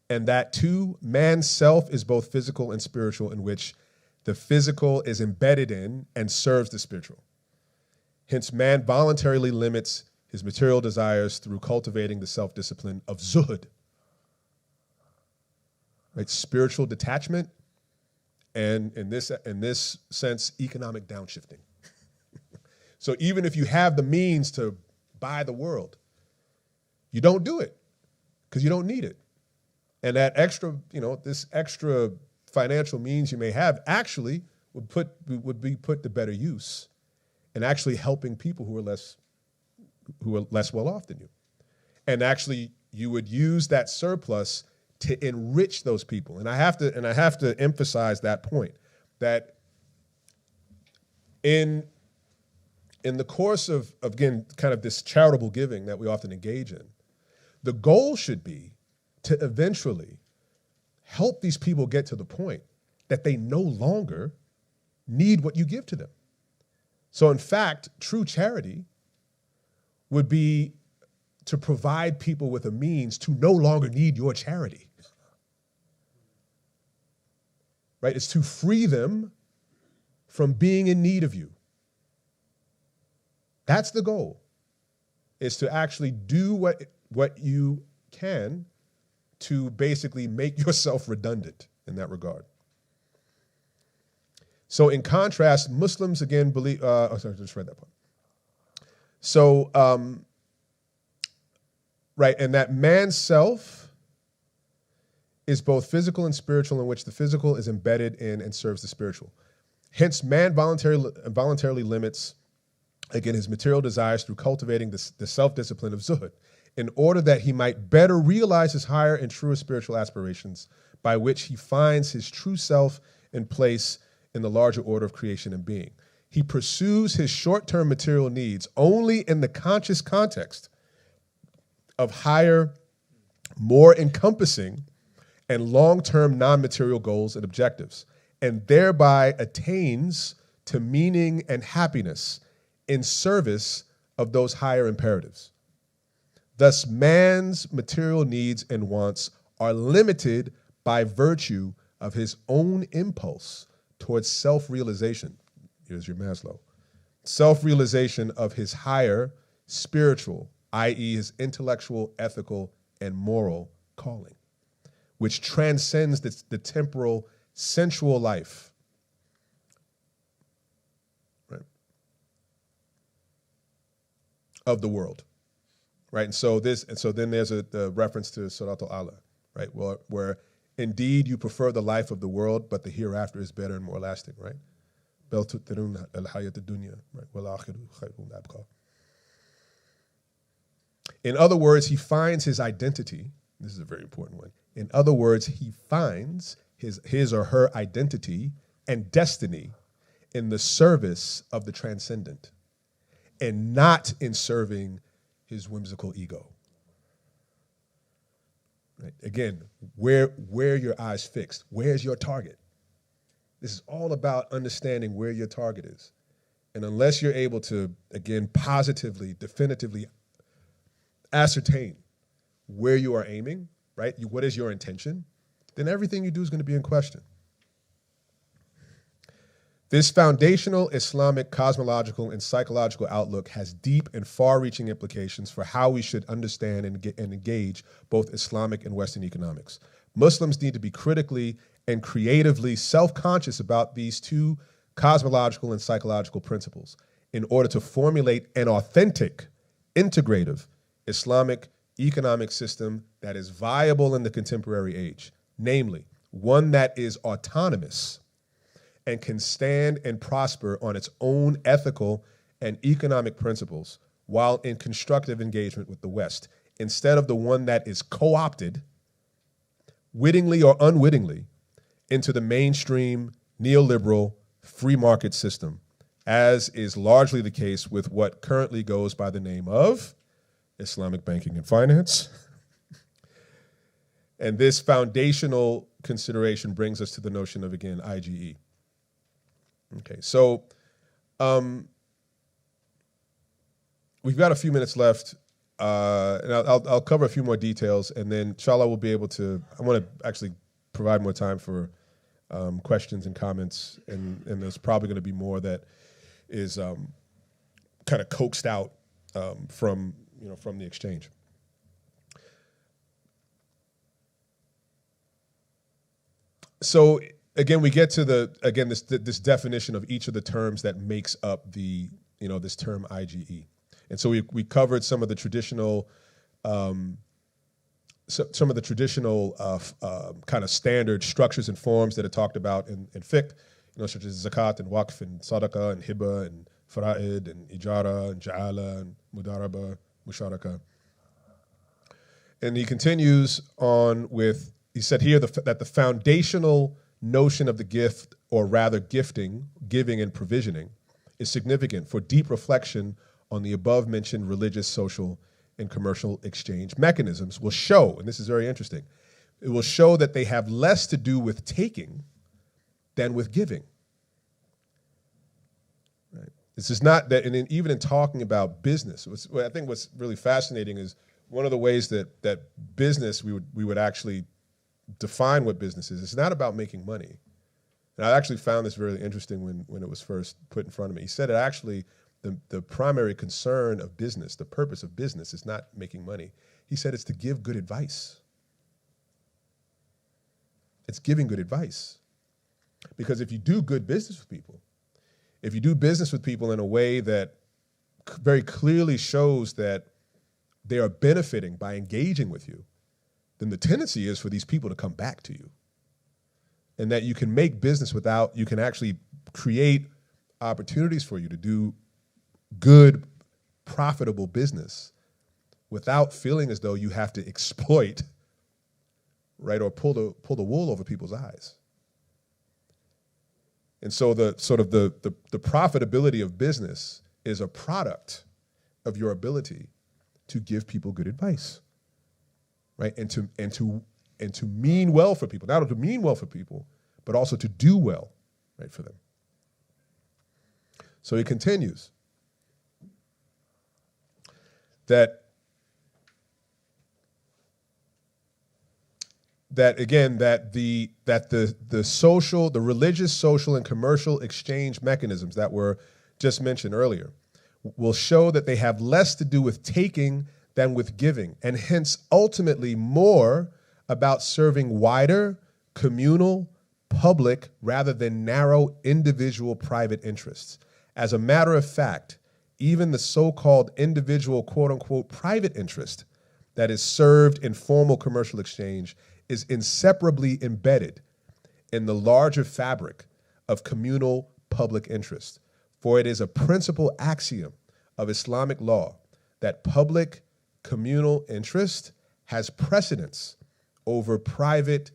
And that too, man's self is both physical and spiritual, in which the physical is embedded in and serves the spiritual. Hence, man voluntarily limits his material desires through cultivating the self-discipline of zuhud, right? Spiritual detachment, and in this sense, economic downshifting. So even if you have the means to buy the world, you don't do it because you don't need it. And that extra, this extra financial means you may have actually would be put to better use and actually helping people who are less well off than you. And actually you would use that surplus to enrich those people. And I have to emphasize that point, that in the course of, again, kind of this charitable giving that we often engage in, the goal should be to eventually help these people get to the point that they no longer need what you give to them. So in fact, true charity would be to provide people with a means to no longer need your charity. Right? It's to free them from being in need of you. That's the goal, is to actually do what you can to basically make yourself redundant in that regard. So in contrast, Muslims again believe, sorry, just read that part. So, right, and that man's self is both physical and spiritual, in which the physical is embedded in and serves the spiritual. Hence, man voluntarily limits, again, his material desires through cultivating the self-discipline of zuhud, in order that he might better realize his higher and truer spiritual aspirations, by which he finds his true self in place in the larger order of creation and being. He pursues his short-term material needs only in the conscious context of higher, more encompassing, and long-term non-material goals and objectives, and thereby attains to meaning and happiness in service of those higher imperatives. Thus, man's material needs and wants are limited by virtue of his own impulse towards self-realization. Here's your Maslow. Self-realization of his higher spiritual, i.e. his intellectual, ethical, and moral calling, which transcends the temporal, sensual life. Right? Of the world. Right, and so then there's the reference to Surat al-Ala, right, where indeed you prefer the life of the world, but the hereafter is better and more lasting, right? Bal tu'thiruna al-hayat ad-dunya, right? Wal akhiru khayrun abqa. In other words, he finds his identity. This is a very important one. In other words, he finds his or her identity and destiny in the service of the transcendent, and not in serving his whimsical ego. Right? Again, where your eyes fixed? Where's your target? This is all about understanding where your target is. And unless you're able to, again, positively, definitively ascertain where you are aiming, right? What is your intention? Then everything you do is going to be in question. This foundational Islamic cosmological and psychological outlook has deep and far-reaching implications for how we should understand and engage both Islamic and Western economics. Muslims need to be critically and creatively self-conscious about these two cosmological and psychological principles in order to formulate an authentic, integrative Islamic economic system that is viable in the contemporary age, namely, one that is autonomous and can stand and prosper on its own ethical and economic principles while in constructive engagement with the West, instead of the one that is co-opted, wittingly or unwittingly, into the mainstream neoliberal free market system, as is largely the case with what currently goes by the name of Islamic banking and finance. And this foundational consideration brings us to the notion of, again, IGE. Okay, so we've got a few minutes left. And I'll cover a few more details, and then inshallah we'll be able to. I want to actually provide more time for questions and comments, and there's probably going to be more that is kind of coaxed out from the exchange. So again, we get to this definition of each of the terms that makes up this term IGE. And so we covered some of the traditional kind of standard structures and forms that are talked about in fiqh, such as zakat and waqf and sadaqah and hibah and fara'id and ijara and ja'ala and mudaraba, musharaka. And he continues on with, he said here that the foundational notion of the gift, or rather gifting, giving and provisioning, is significant for deep reflection on the above-mentioned religious, social, and commercial exchange mechanisms will show, and this is very interesting, it will show that they have less to do with taking than with giving. Right? This is not that, and even in talking about business, I think what's really fascinating is one of the ways that business, we would actually define what business is. It's not about making money. And I actually found this really interesting when it was first put in front of me. He said it actually, the primary concern of business, the purpose of business is not making money. He said it's to give good advice. It's giving good advice. Because if you do good business with people, if you do business with people in a way that very clearly shows that they are benefiting by engaging with you, then the tendency is for these people to come back to you. And that you can make business you can actually create opportunities for you to do good, profitable business without feeling as though you have to exploit, right, or pull the wool over people's eyes. And so the profitability of business is a product of your ability to give people good advice, right, and to mean well for people, not only to mean well for people, but also to do well, right, for them. So he continues that the religious, social, and commercial exchange mechanisms that were just mentioned earlier will show that they have less to do with taking than with giving, and hence ultimately more about serving wider, communal, public, rather than narrow individual private interests. As a matter of fact, even the so-called individual quote-unquote private interest that is served in formal commercial exchange is inseparably embedded in the larger fabric of communal public interest. For it is a principal axiom of Islamic law that public communal interest has precedence over private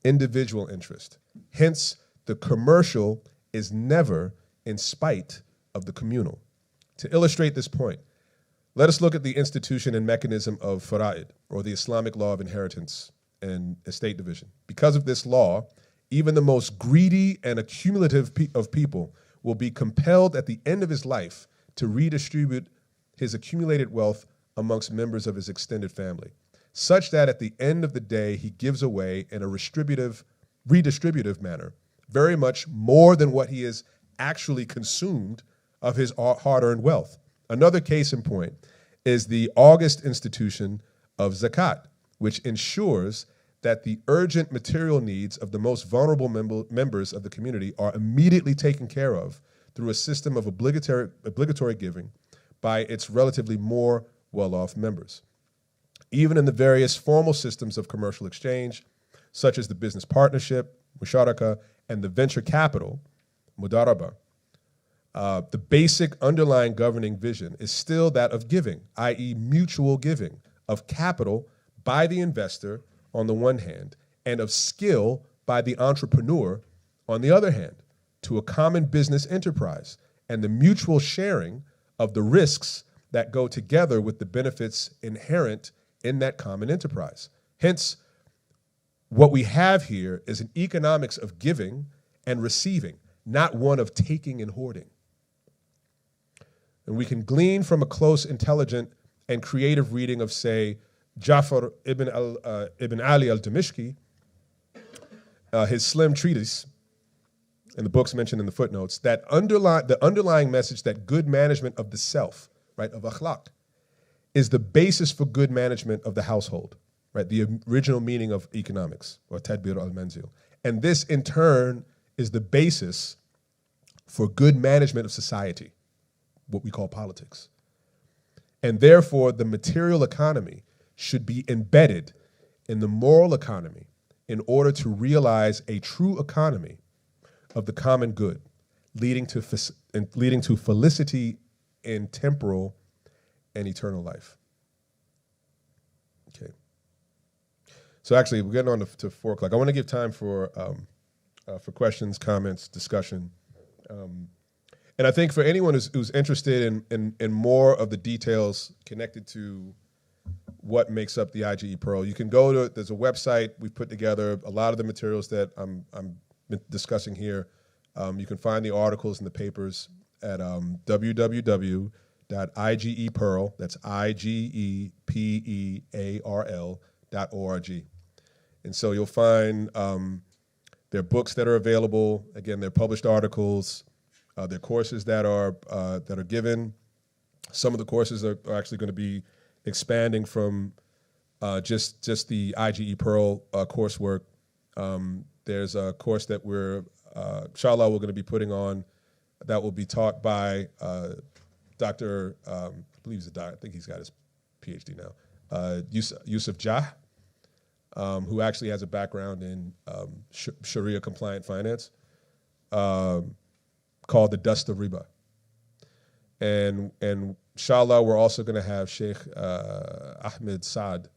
individual interest. Hence, the commercial is never in spite of the communal. To illustrate this point, let us look at the institution and mechanism of fara'id, or the Islamic law of inheritance and estate division. Because of this law, even the most greedy and accumulative of people will be compelled at the end of his life to redistribute his accumulated wealth amongst members of his extended family, such that at the end of the day, he gives away in a redistributive manner very much more than what he has actually consumed of his hard-earned wealth. Another case in point is the august institution of zakat, which ensures that the urgent material needs of the most vulnerable members of the community are immediately taken care of through a system of obligatory giving by its relatively more well-off members. Even in the various formal systems of commercial exchange, such as the business partnership, musharaka, and the venture capital, mudaraba, the basic underlying governing vision is still that of giving, i.e. mutual giving of capital by the investor on the one hand, and of skill by the entrepreneur on the other hand, to a common business enterprise, and the mutual sharing of the risks that go together with the benefits inherent in that common enterprise. Hence, what we have here is an economics of giving and receiving, not one of taking and hoarding. And we can glean from a close, intelligent and creative reading of, say, Jafar ibn Ali al-Dimishki, his slim treatise, and the books mentioned in the footnotes, that the underlying message that good management of the self, right, of akhlaq, is the basis for good management of the household, right, the original meaning of economics, or tadbir al-manzil. And this, in turn, is the basis for good management of society, what we call politics. And therefore, the material economy should be embedded in the moral economy in order to realize a true economy of the common good, leading to felicity in temporal and eternal life. Okay. So actually, we're getting on to 4 o'clock. I want to give time for questions, comments, discussion. And I think for anyone who's interested in more of the details connected to what makes up the IGE Pearl, you can go to, there's a website we've put together, a lot of the materials that I'm discussing here. You can find the articles and the papers at www.igepearl, that's IGEPEARL.org. And so you'll find there are books that are available. Again, they're published articles. There are courses that are given. Some of the courses are actually going to be expanding from just the IGE Pearl coursework. There's a course that inshallah, we're going to be putting on that will be taught by Dr. I believe he's a doctor. I think he's got his PhD now. Yusuf Jah, who actually has a background in Sharia compliant finance, called The Dust of Riba. And inshallah, we're also going to have Sheikh Ahmed Saad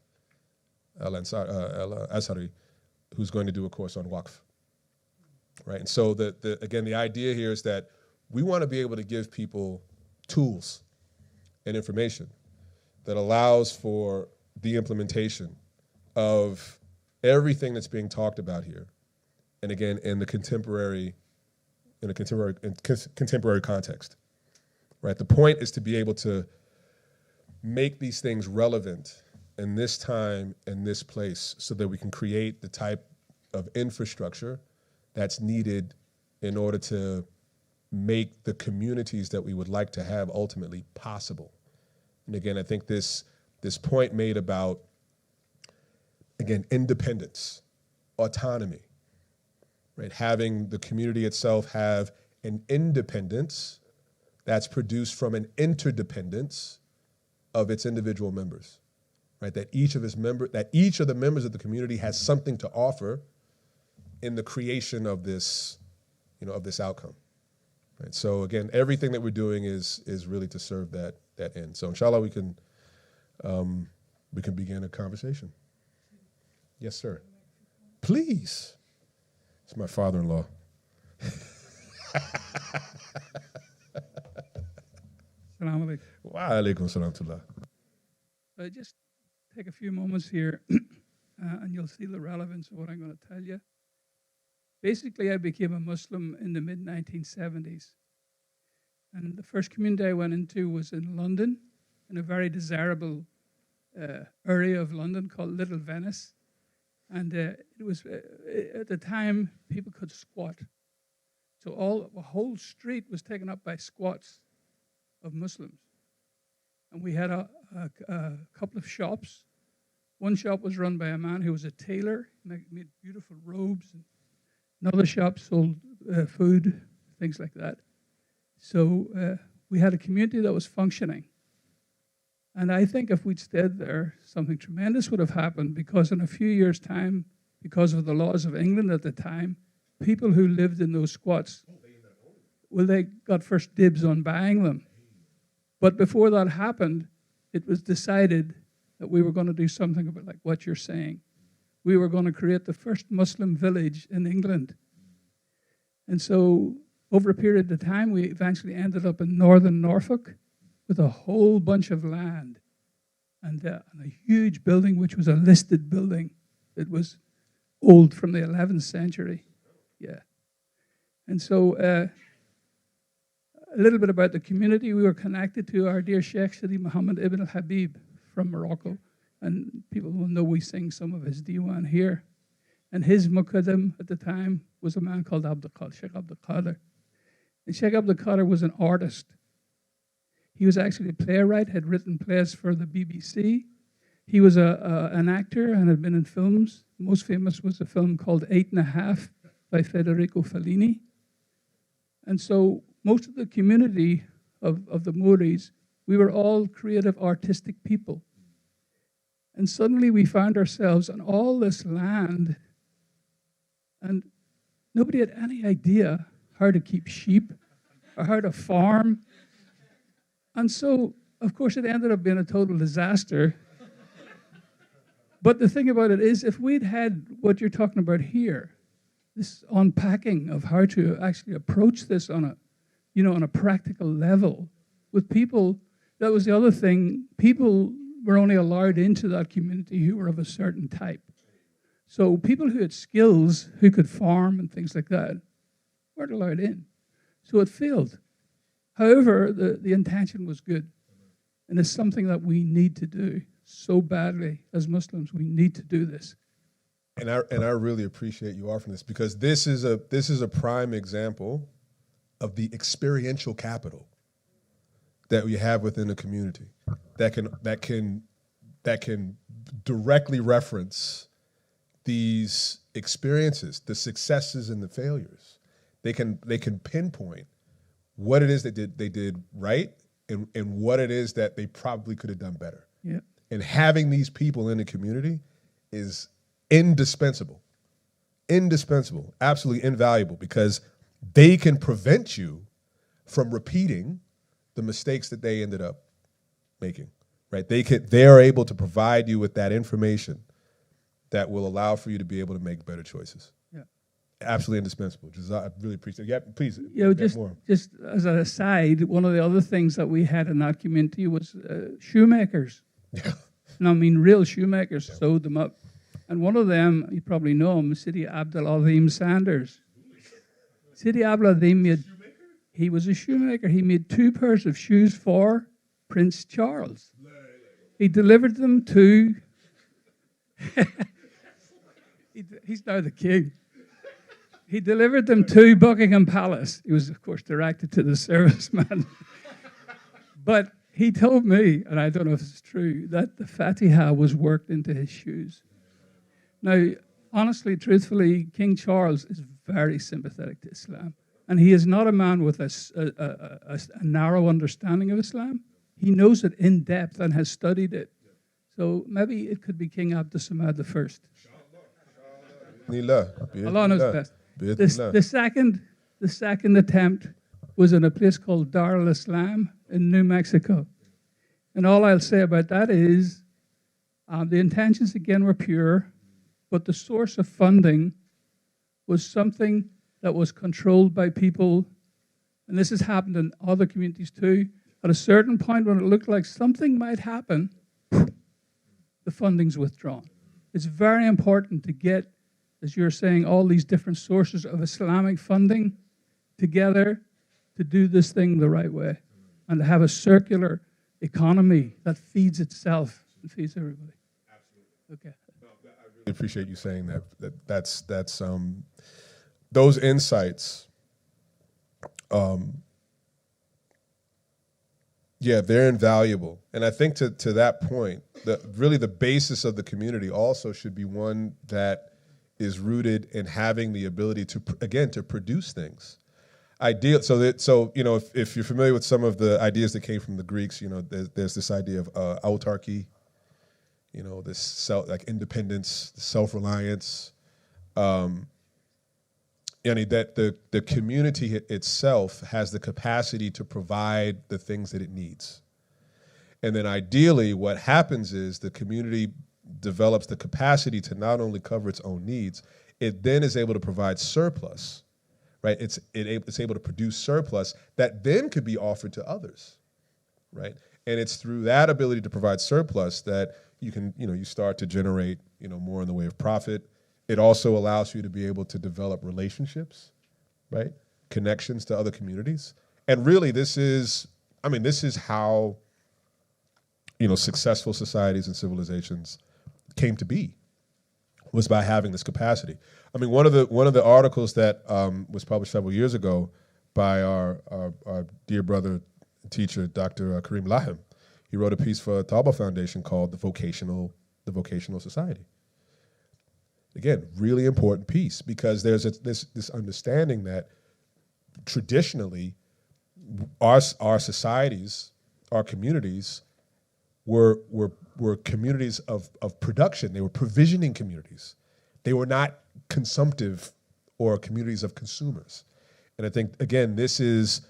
al-Azhari, who's going to do a course on waqf. Right, and so again, the idea here is that we want to be able to give people tools and information that allows for the implementation of everything that's being talked about here, and again, in a contemporary context. Right, the point is to be able to make these things relevant in this time and this place, so that we can create the type of infrastructure that's needed in order to make the communities that we would like to have ultimately possible. And again, I think this point made about, again, independence, autonomy, right? Having the community itself have an independence that's produced from an interdependence of its individual members, right? That each of the members of the community has something to offer in the creation of this, of this outcome. Right? So again, everything that we're doing is really to serve that end. So inshallah, we can begin a conversation. Yes, sir. Please. It's my father-in-law. Assalamu alaikum. Wa alaikum salam tullah. So just take a few moments here, and you'll see the relevance of what I'm going to tell you. Basically, I became a Muslim in the mid-1970s. And the first community I went into was in London, in a very desirable area of London called Little Venice. And it was, at the time, people could squat. So the whole street was taken up by squats of Muslims. And we had a couple of shops. One shop was run by a man who was a tailor, made beautiful robes. And another shop sold food, things like that. So we had a community that was functioning. And I think if we'd stayed there, something tremendous would have happened, because in a few years' time, because of the laws of England at the time, people who lived in those squats, well, they got first dibs on buying them. But before that happened, it was decided that we were going to do something about like what you're saying. We were going to create the first Muslim village in England. And so over a period of time, we eventually ended up in northern Norfolk with a whole bunch of land and a huge building, which was a listed building. It was old, from the 11th century. Yeah. And so a little bit about the community. We were connected to our dear Sheikh Sidi Muhammad ibn al-Habib from Morocco. And people will know we sing some of his diwan here. And his muqaddam at the time was a man called Sheikh Abdul Qadir. And Sheikh Abdul Qadir was an artist. He was actually a playwright, had written plays for the BBC. He was an actor and had been in films. The most famous was a film called 8½, by Federico Fellini. And so most of the community of the Moori's, we were all creative, artistic people. And suddenly we found ourselves on all this land, and nobody had any idea how to keep sheep or how to farm. And so, of course, it ended up being a total disaster. But the thing about it is, if we'd had what you're talking about here, this unpacking of how to actually approach this on a practical level with people, that was the other thing. People were only allowed into that community who were of a certain type. So people who had skills, who could farm and things like that, weren't allowed in. So it failed. However, the intention was good. And it's something that we need to do so badly as Muslims. We need to do this. And I really appreciate you offering this, because this is a prime example of the experiential capital that we have within the community that can directly reference these experiences, the successes and the failures. They can pinpoint what it is that they did right and what it is that they probably could have done better. Yeah. And having these people in the community is indispensable, absolutely invaluable, because they can prevent you from repeating the mistakes that they ended up making, right? They are able to provide you with that information that will allow for you to be able to make better choices. Yeah. Absolutely indispensable. I really appreciate it. Yeah, please. Just as an aside, one of the other things that we had in that community was shoemakers. Yeah. And I mean real shoemakers, sewed them up. And one of them, you probably know him, Sidi Abdul Azim Sanders. Sidi Abdul Azim he was a shoemaker. He made 2 pairs of shoes for Prince Charles. He delivered them to... He's now the king. He delivered them to Buckingham Palace. He was, of course, directed to the serviceman. But he told me, and I don't know if it's true, that the Fatiha was worked into his shoes. Now, honestly, truthfully, King Charles is very sympathetic to Islam. And he is not a man with a narrow understanding of Islam. He knows it in depth and has studied it. So maybe it could be King Abdul Samad I. Allah knows best. The second attempt was in a place called Dar al-Islam in New Mexico. And all I'll say about that is the intentions again were pure, but the source of funding was something that was controlled by people, and this has happened in other communities too. At a certain point when it looked like something might happen, the funding's withdrawn. It's very important to get, as you're saying, all these different sources of Islamic funding together to do this thing the right way and to have a circular economy that feeds itself and feeds everybody. Absolutely. Okay. No, I really appreciate you saying that. That's those insights. They're invaluable. And I think to that point, really the basis of the community also should be one that is rooted in having the ability to produce things. If you're familiar with some of the ideas that came from the Greeks, there's this idea of autarky, this independence, self-reliance, that the community itself has the capacity to provide the things that it needs. And then ideally what happens is the community develops the capacity to not only cover its own needs, it then is able to provide surplus, right? It's able to produce surplus that then could be offered to others, right? And it's through that ability to provide surplus that you start to generate, more in the way of profit. It also allows you to be able to develop relationships, right? Connections to other communities. And really, this is how, successful societies and civilizations came to be, was by having this capacity. I mean, one of the articles that was published several years ago by our dear brother teacher, Dr. Kareem Lahim, he wrote a piece for Tauba Foundation called The Vocational Society. Again, really important piece, because there's this understanding that traditionally our societies, our communities were communities of production. They were provisioning communities. They were not consumptive or communities of consumers. And I think, again, this is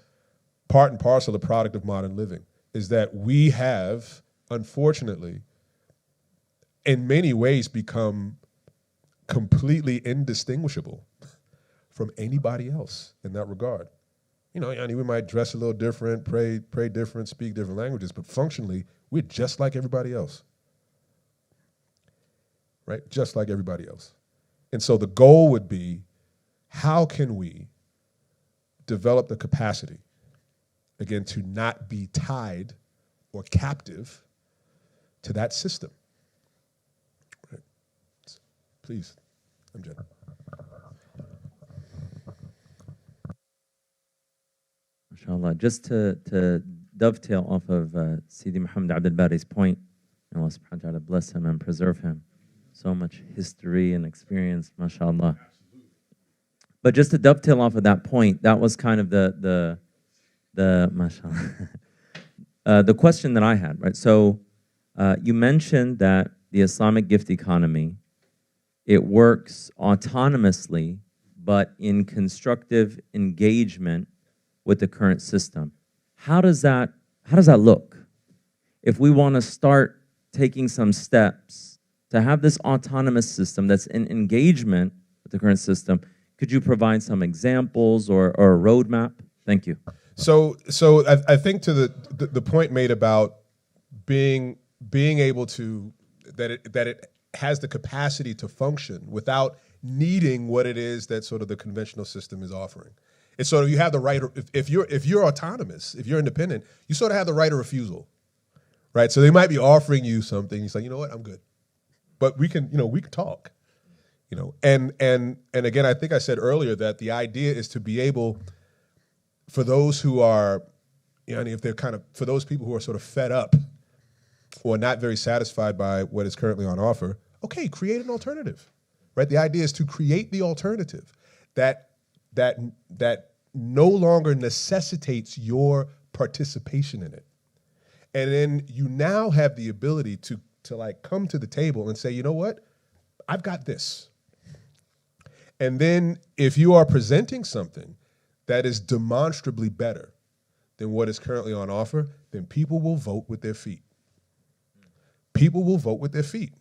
part and parcel of the product of modern living, is that we have, unfortunately, in many ways become completely indistinguishable from anybody else in that regard. We might dress a little different, pray different, speak different languages, but functionally, we're just like everybody else, right? Just like everybody else. And so the goal would be, how can we develop the capacity, again, to not be tied or captive to that system? Right. Please, Amjad. MashaAllah. Just to dovetail off of Sidi Muhammad Abdul Bari's point, Allah subhanahu wa ta'ala bless him and preserve him. So much history and experience, mashallah. But just to dovetail off of that point, that was kind of the mashallah, the question that I had, right? So you mentioned that the Islamic gift economy, it works autonomously, but in constructive engagement with the current system. How does that look? If we want to start taking some steps to have this autonomous system that's in engagement with the current system, could you provide some examples or a roadmap? Thank you. So I think to the point made about being able to, that it has the capacity to function without needing what it is that sort of the conventional system is offering. It's sort of, you have the right, if you're autonomous, if you're independent, you sort of have the right of refusal, right? So they might be offering you something, you say, you know what, I'm good, but we can talk, and again, I think I said earlier that the idea is to be able, for those who are, if they're for those people who are sort of fed up or not very satisfied by what is currently on offer, okay, create an alternative, right? The idea is to create the alternative that no longer necessitates your participation in it. And then you now have the ability to come to the table and say, you know what, I've got this. And then if you are presenting something that is demonstrably better than what is currently on offer, then people will vote with their feet. People will vote with their feet.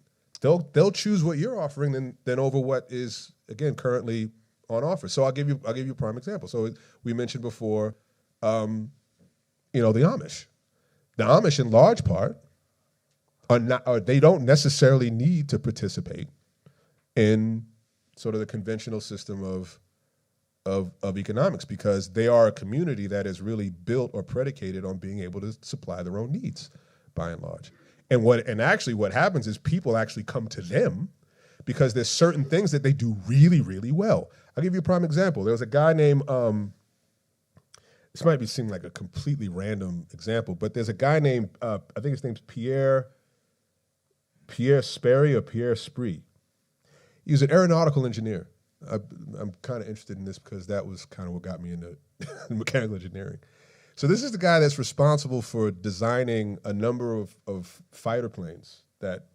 They'll choose what you're offering than over what is, again, currently on offer. So I'll give you a prime example. So we mentioned before, the Amish. The Amish, in large part, they don't necessarily need to participate in sort of the conventional system of economics, because they are a community that is really built or predicated on being able to supply their own needs, by and large. And actually what happens is people actually come to them because there's certain things that they do really, really well. I'll give you a prime example. There was a guy named, this might seem like a completely random example, but there's a guy named, I think his name's Pierre Sperry or Pierre Spree. He was an aeronautical engineer. I'm kind of interested in this because that was kind of what got me into mechanical engineering. So this is the guy that's responsible for designing a number of fighter planes that,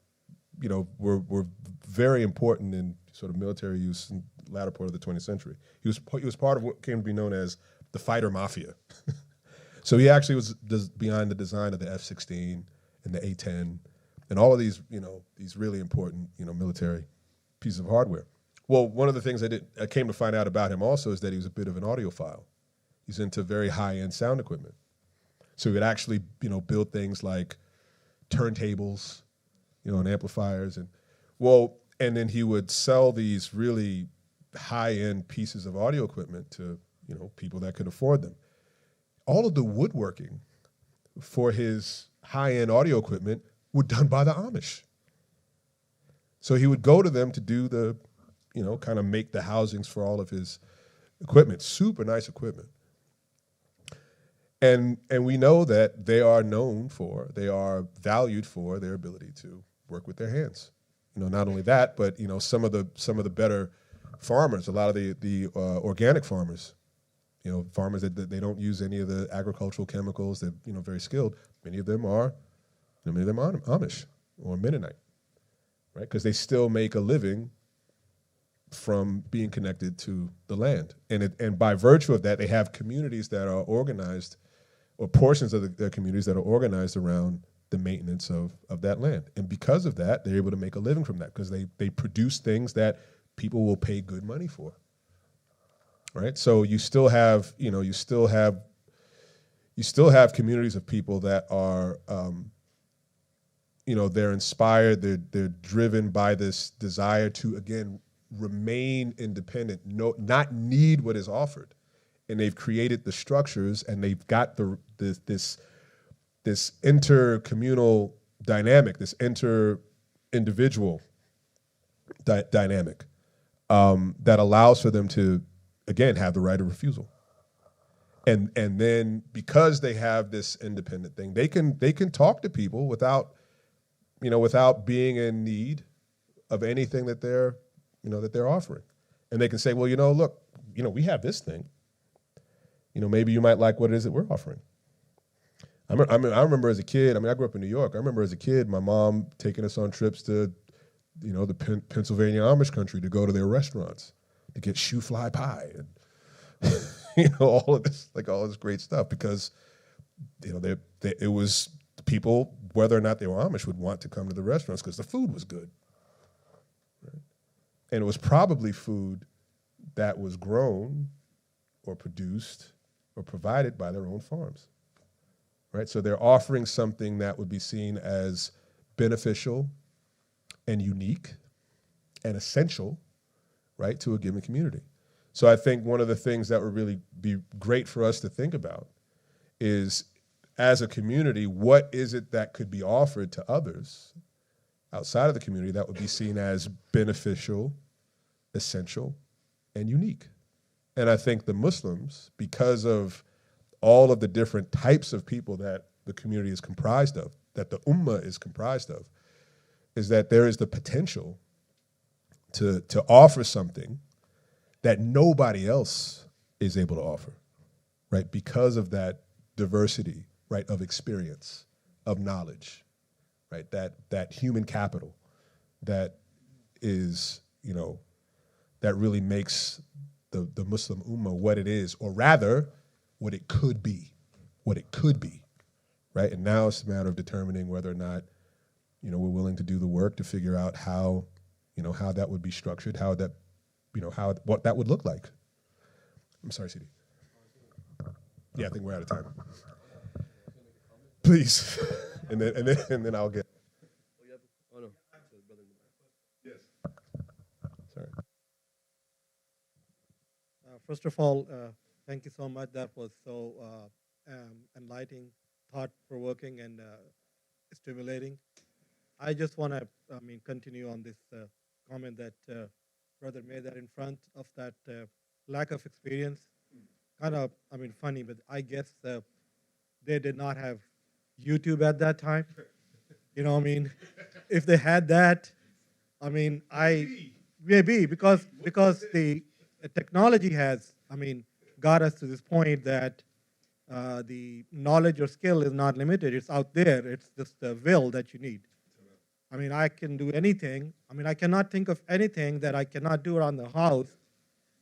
were very important in sort of military use in the latter part of the 20th century. He was part of what came to be known as the fighter mafia. So he actually was behind the design of the F-16 and the A-10 and all of these, these really important, military pieces of hardware. Well, one of the things I came to find out about him also is that he was a bit of an audiophile. He's into very high-end sound equipment. So he would actually, build things like turntables, and amplifiers. And then he would sell these really high-end pieces of audio equipment to, people that could afford them. all of the woodworking for his high-end audio equipment were done by the Amish. So he would go to them to do the, kind of make the housings for all of his equipment, super nice equipment. And we know that they are valued for their ability to work with their hands. Not only that, but some of the better farmers, a lot of the organic farmers, farmers that they don't use any of the agricultural chemicals. They're very skilled. Many of them are Amish or Mennonite, right? Because they still make a living from being connected to the land, and by virtue of that, they have communities that are organized, or portions of their communities that are organized around the maintenance of that land. And because of that, they're able to make a living from that because they produce things that people will pay good money for. Right? So you still have communities of people that are they're inspired, they're driven by this desire to again remain independent, not need what is offered. And they've created the structures, and they've got this intercommunal dynamic, this inter-individual dynamic that allows for them to, again, have the right of refusal. And then because they have this independent thing, they can talk to people without being in need of anything that they're offering. And they can say, well, look, we have this thing. Maybe you might like what it is that we're offering. I remember as a kid, I grew up in New York. I remember as a kid, my mom taking us on trips to, the Pennsylvania Amish country to go to their restaurants to get shoe fly pie and, all of this great stuff because, it was people, whether or not they were Amish, would want to come to the restaurants because the food was good. Right? And it was probably food that was grown or produced or provided by their own farms. Right? So they're offering something that would be seen as beneficial and unique and essential, right, to a given community. So I think one of the things that would really be great for us to think about is, as a community, what is it that could be offered to others outside of the community that would be seen as beneficial, essential, and unique? And I think the Muslims, because of all of the different types of people that the community is comprised of, that the ummah is comprised of, is that there is the potential to offer something that nobody else is able to offer, right? Because of that diversity, right, of experience, of knowledge, right? That human capital that is, that really makes the Muslim ummah what it is, or rather, what it could be, right? And now it's a matter of determining whether or not, we're willing to do the work to figure out how that would be structured, what that would look like. I'm sorry, Sidi. Yeah, I think we're out of time. Please, and then I'll get. Oh no. Yes. Sorry. First of all, thank you so much. That was so enlightening, thought-provoking, and stimulating. I just want to, continue on this comment that brother made, that in front of that lack of experience, kind of, funny, but I guess they did not have YouTube at that time. If they had that, maybe because the technology has, got us to this point that the knowledge or skill is not limited. It's out there. It's just the will that you need. I can do anything. I cannot think of anything that I cannot do around the house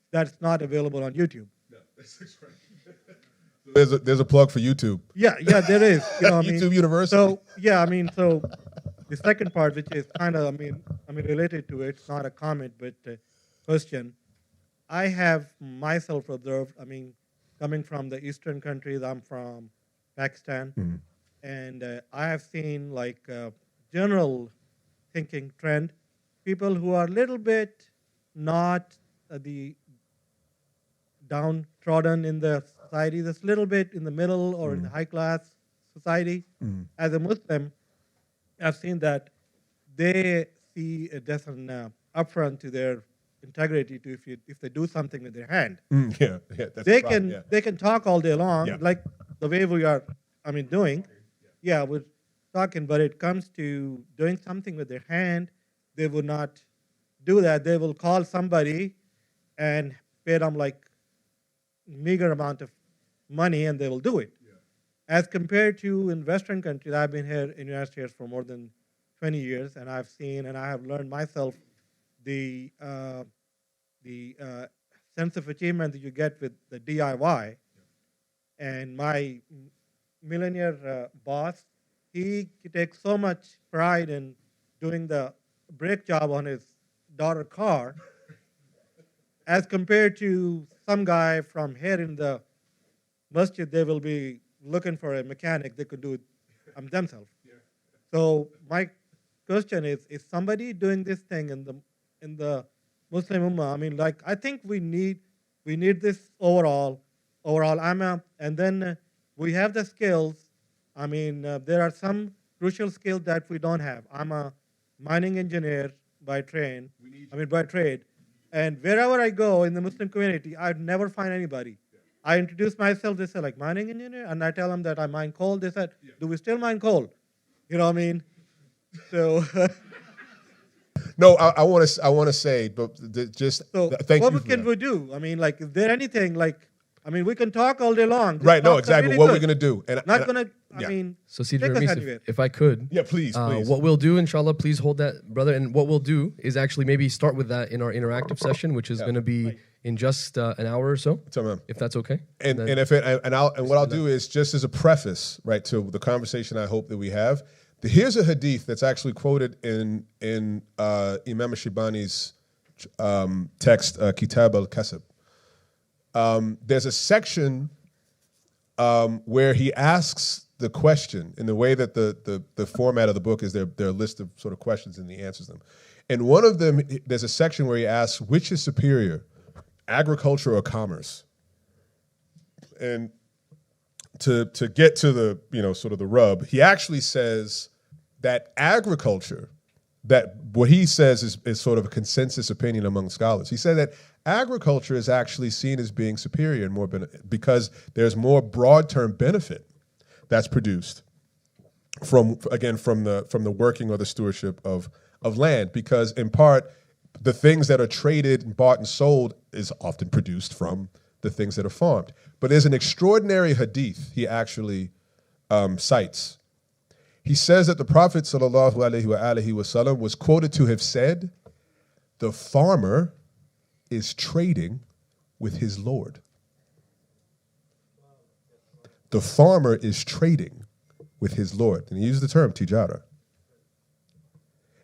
that's not available on YouTube. No, that's right. There's a plug for YouTube. Yeah, there is. YouTube University. So so the second part, which is kind of, related to it, it's not a comment but a question. I have myself observed. Coming from the eastern countries, I'm from Pakistan, and I have seen general thinking trend, people who are a little bit not the downtrodden in the society that's a little bit in the middle or in the high class society. As a Muslim, I've seen that they see a different upfront to their integrity to if they do something with their hand. Yeah, that's They the problem, can they can talk all day long, Yeah. like the way we are, doing. Yeah, we're talking, but it comes to doing something with their hand, they would not do that. They will call somebody and pay them like meager amount of money, and they will do it. As compared to in Western countries, I've been here in the United States for more than 20 years, and I've seen and I have learned myself the sense of achievement that you get with the DIY. And my millionaire boss, he takes so much pride in doing the brake job on his daughter's car, as compared to some guy from here in the masjid, they will be looking for a mechanic. They could do it themselves. So my question is somebody doing this thing in the Muslim Ummah? I think we need this overall. And then we have the skills. There are some crucial skills that we don't have. I'm a mining engineer by trade. And wherever I go in the Muslim community, I'd never find anybody. I introduce myself, they say, like, mining engineer? And I tell them that I mine coal. They said, do we still mine coal? You know what I mean? So... No, I want to say, but just thank you. What can we do? Is there anything we can talk all day long. Right, no, exactly. Really what good. we're going to do. So Sidi take us Rhamis, anywhere. if I could. Yeah, please. What we'll do, inshallah, please hold that, brother. And what we'll do is actually maybe start with that in our interactive session, which is going to be in just an hour or so, if that's okay. And what I'll do is, just as a preface, right, to the conversation I hope that we have, here's a hadith that's actually quoted in Imam Shibani's text, Kitab al-Kasab. There's a section where he asks the question in the way that the format of the book is there are a list of sort of questions and he answers them. And one of them, there's a section where he asks, which is superior, agriculture or commerce? And to get to the, sort of the rub, he actually says that agriculture, that what he says is sort of a consensus opinion among scholars. He said that agriculture is actually seen as being superior and more because there's more broad-term benefit that's produced from the working or the stewardship of land, because in part the things that are traded and bought and sold is often produced from the things that are farmed. But there's an extraordinary hadith he actually cites. He says that the Prophet ﷺ was quoted to have said, "The farmer is trading with his Lord." The farmer is trading with his Lord. And he used the term tijara.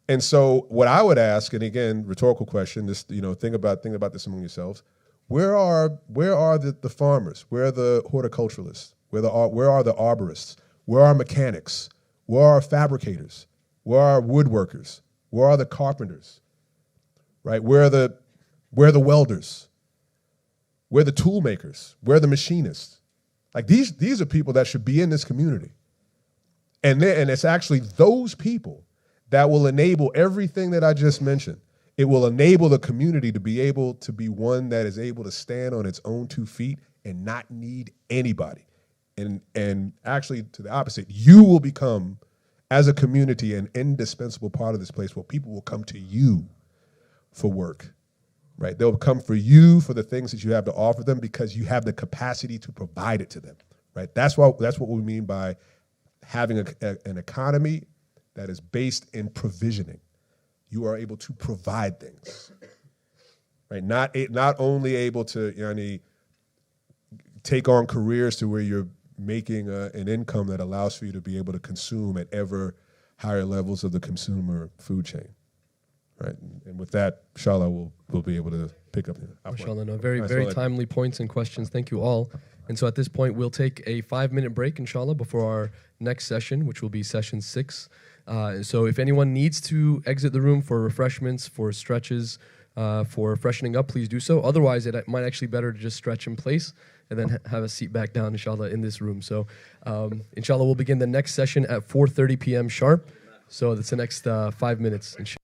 And so what I would ask, and again, rhetorical question, just think about this among yourselves. Where are the farmers? Where are the horticulturalists? Where are the arborists? Where are mechanics? Where are fabricators? Where are woodworkers? Where are the carpenters? Right? Where are the welders? Where are the tool makers? Where are the machinists? Like these are people that should be in this community. And it's actually those people that will enable everything that I just mentioned. It will enable the community to be able to be one that is able to stand on its own 2 feet and not need anybody. And actually, to the opposite, you will become, as a community, an indispensable part of this place where people will come to you for work, right? They'll come for you for the things that you have to offer them because you have the capacity to provide it to them, right? That's what we mean by having an economy that is based in provisioning. You are able to provide things, right? Not only able to take on careers to where you're making an income that allows for you to be able to consume at ever higher levels of the consumer food chain, right? And with that, inshallah, we'll be able to pick up. Inshallah, no, very timely points and questions. Thank you all. And so at this point, we'll take a 5-minute break, inshallah, before our next session, which will be session 6. So if anyone needs to exit the room for refreshments, for stretches, for freshening up, please do so. Otherwise, it might actually be better to just stretch in place and then have a seat back down, inshallah, in this room. So, inshallah, we'll begin the next session at 4:30 p.m. sharp. So that's the next 5 minutes, inshallah.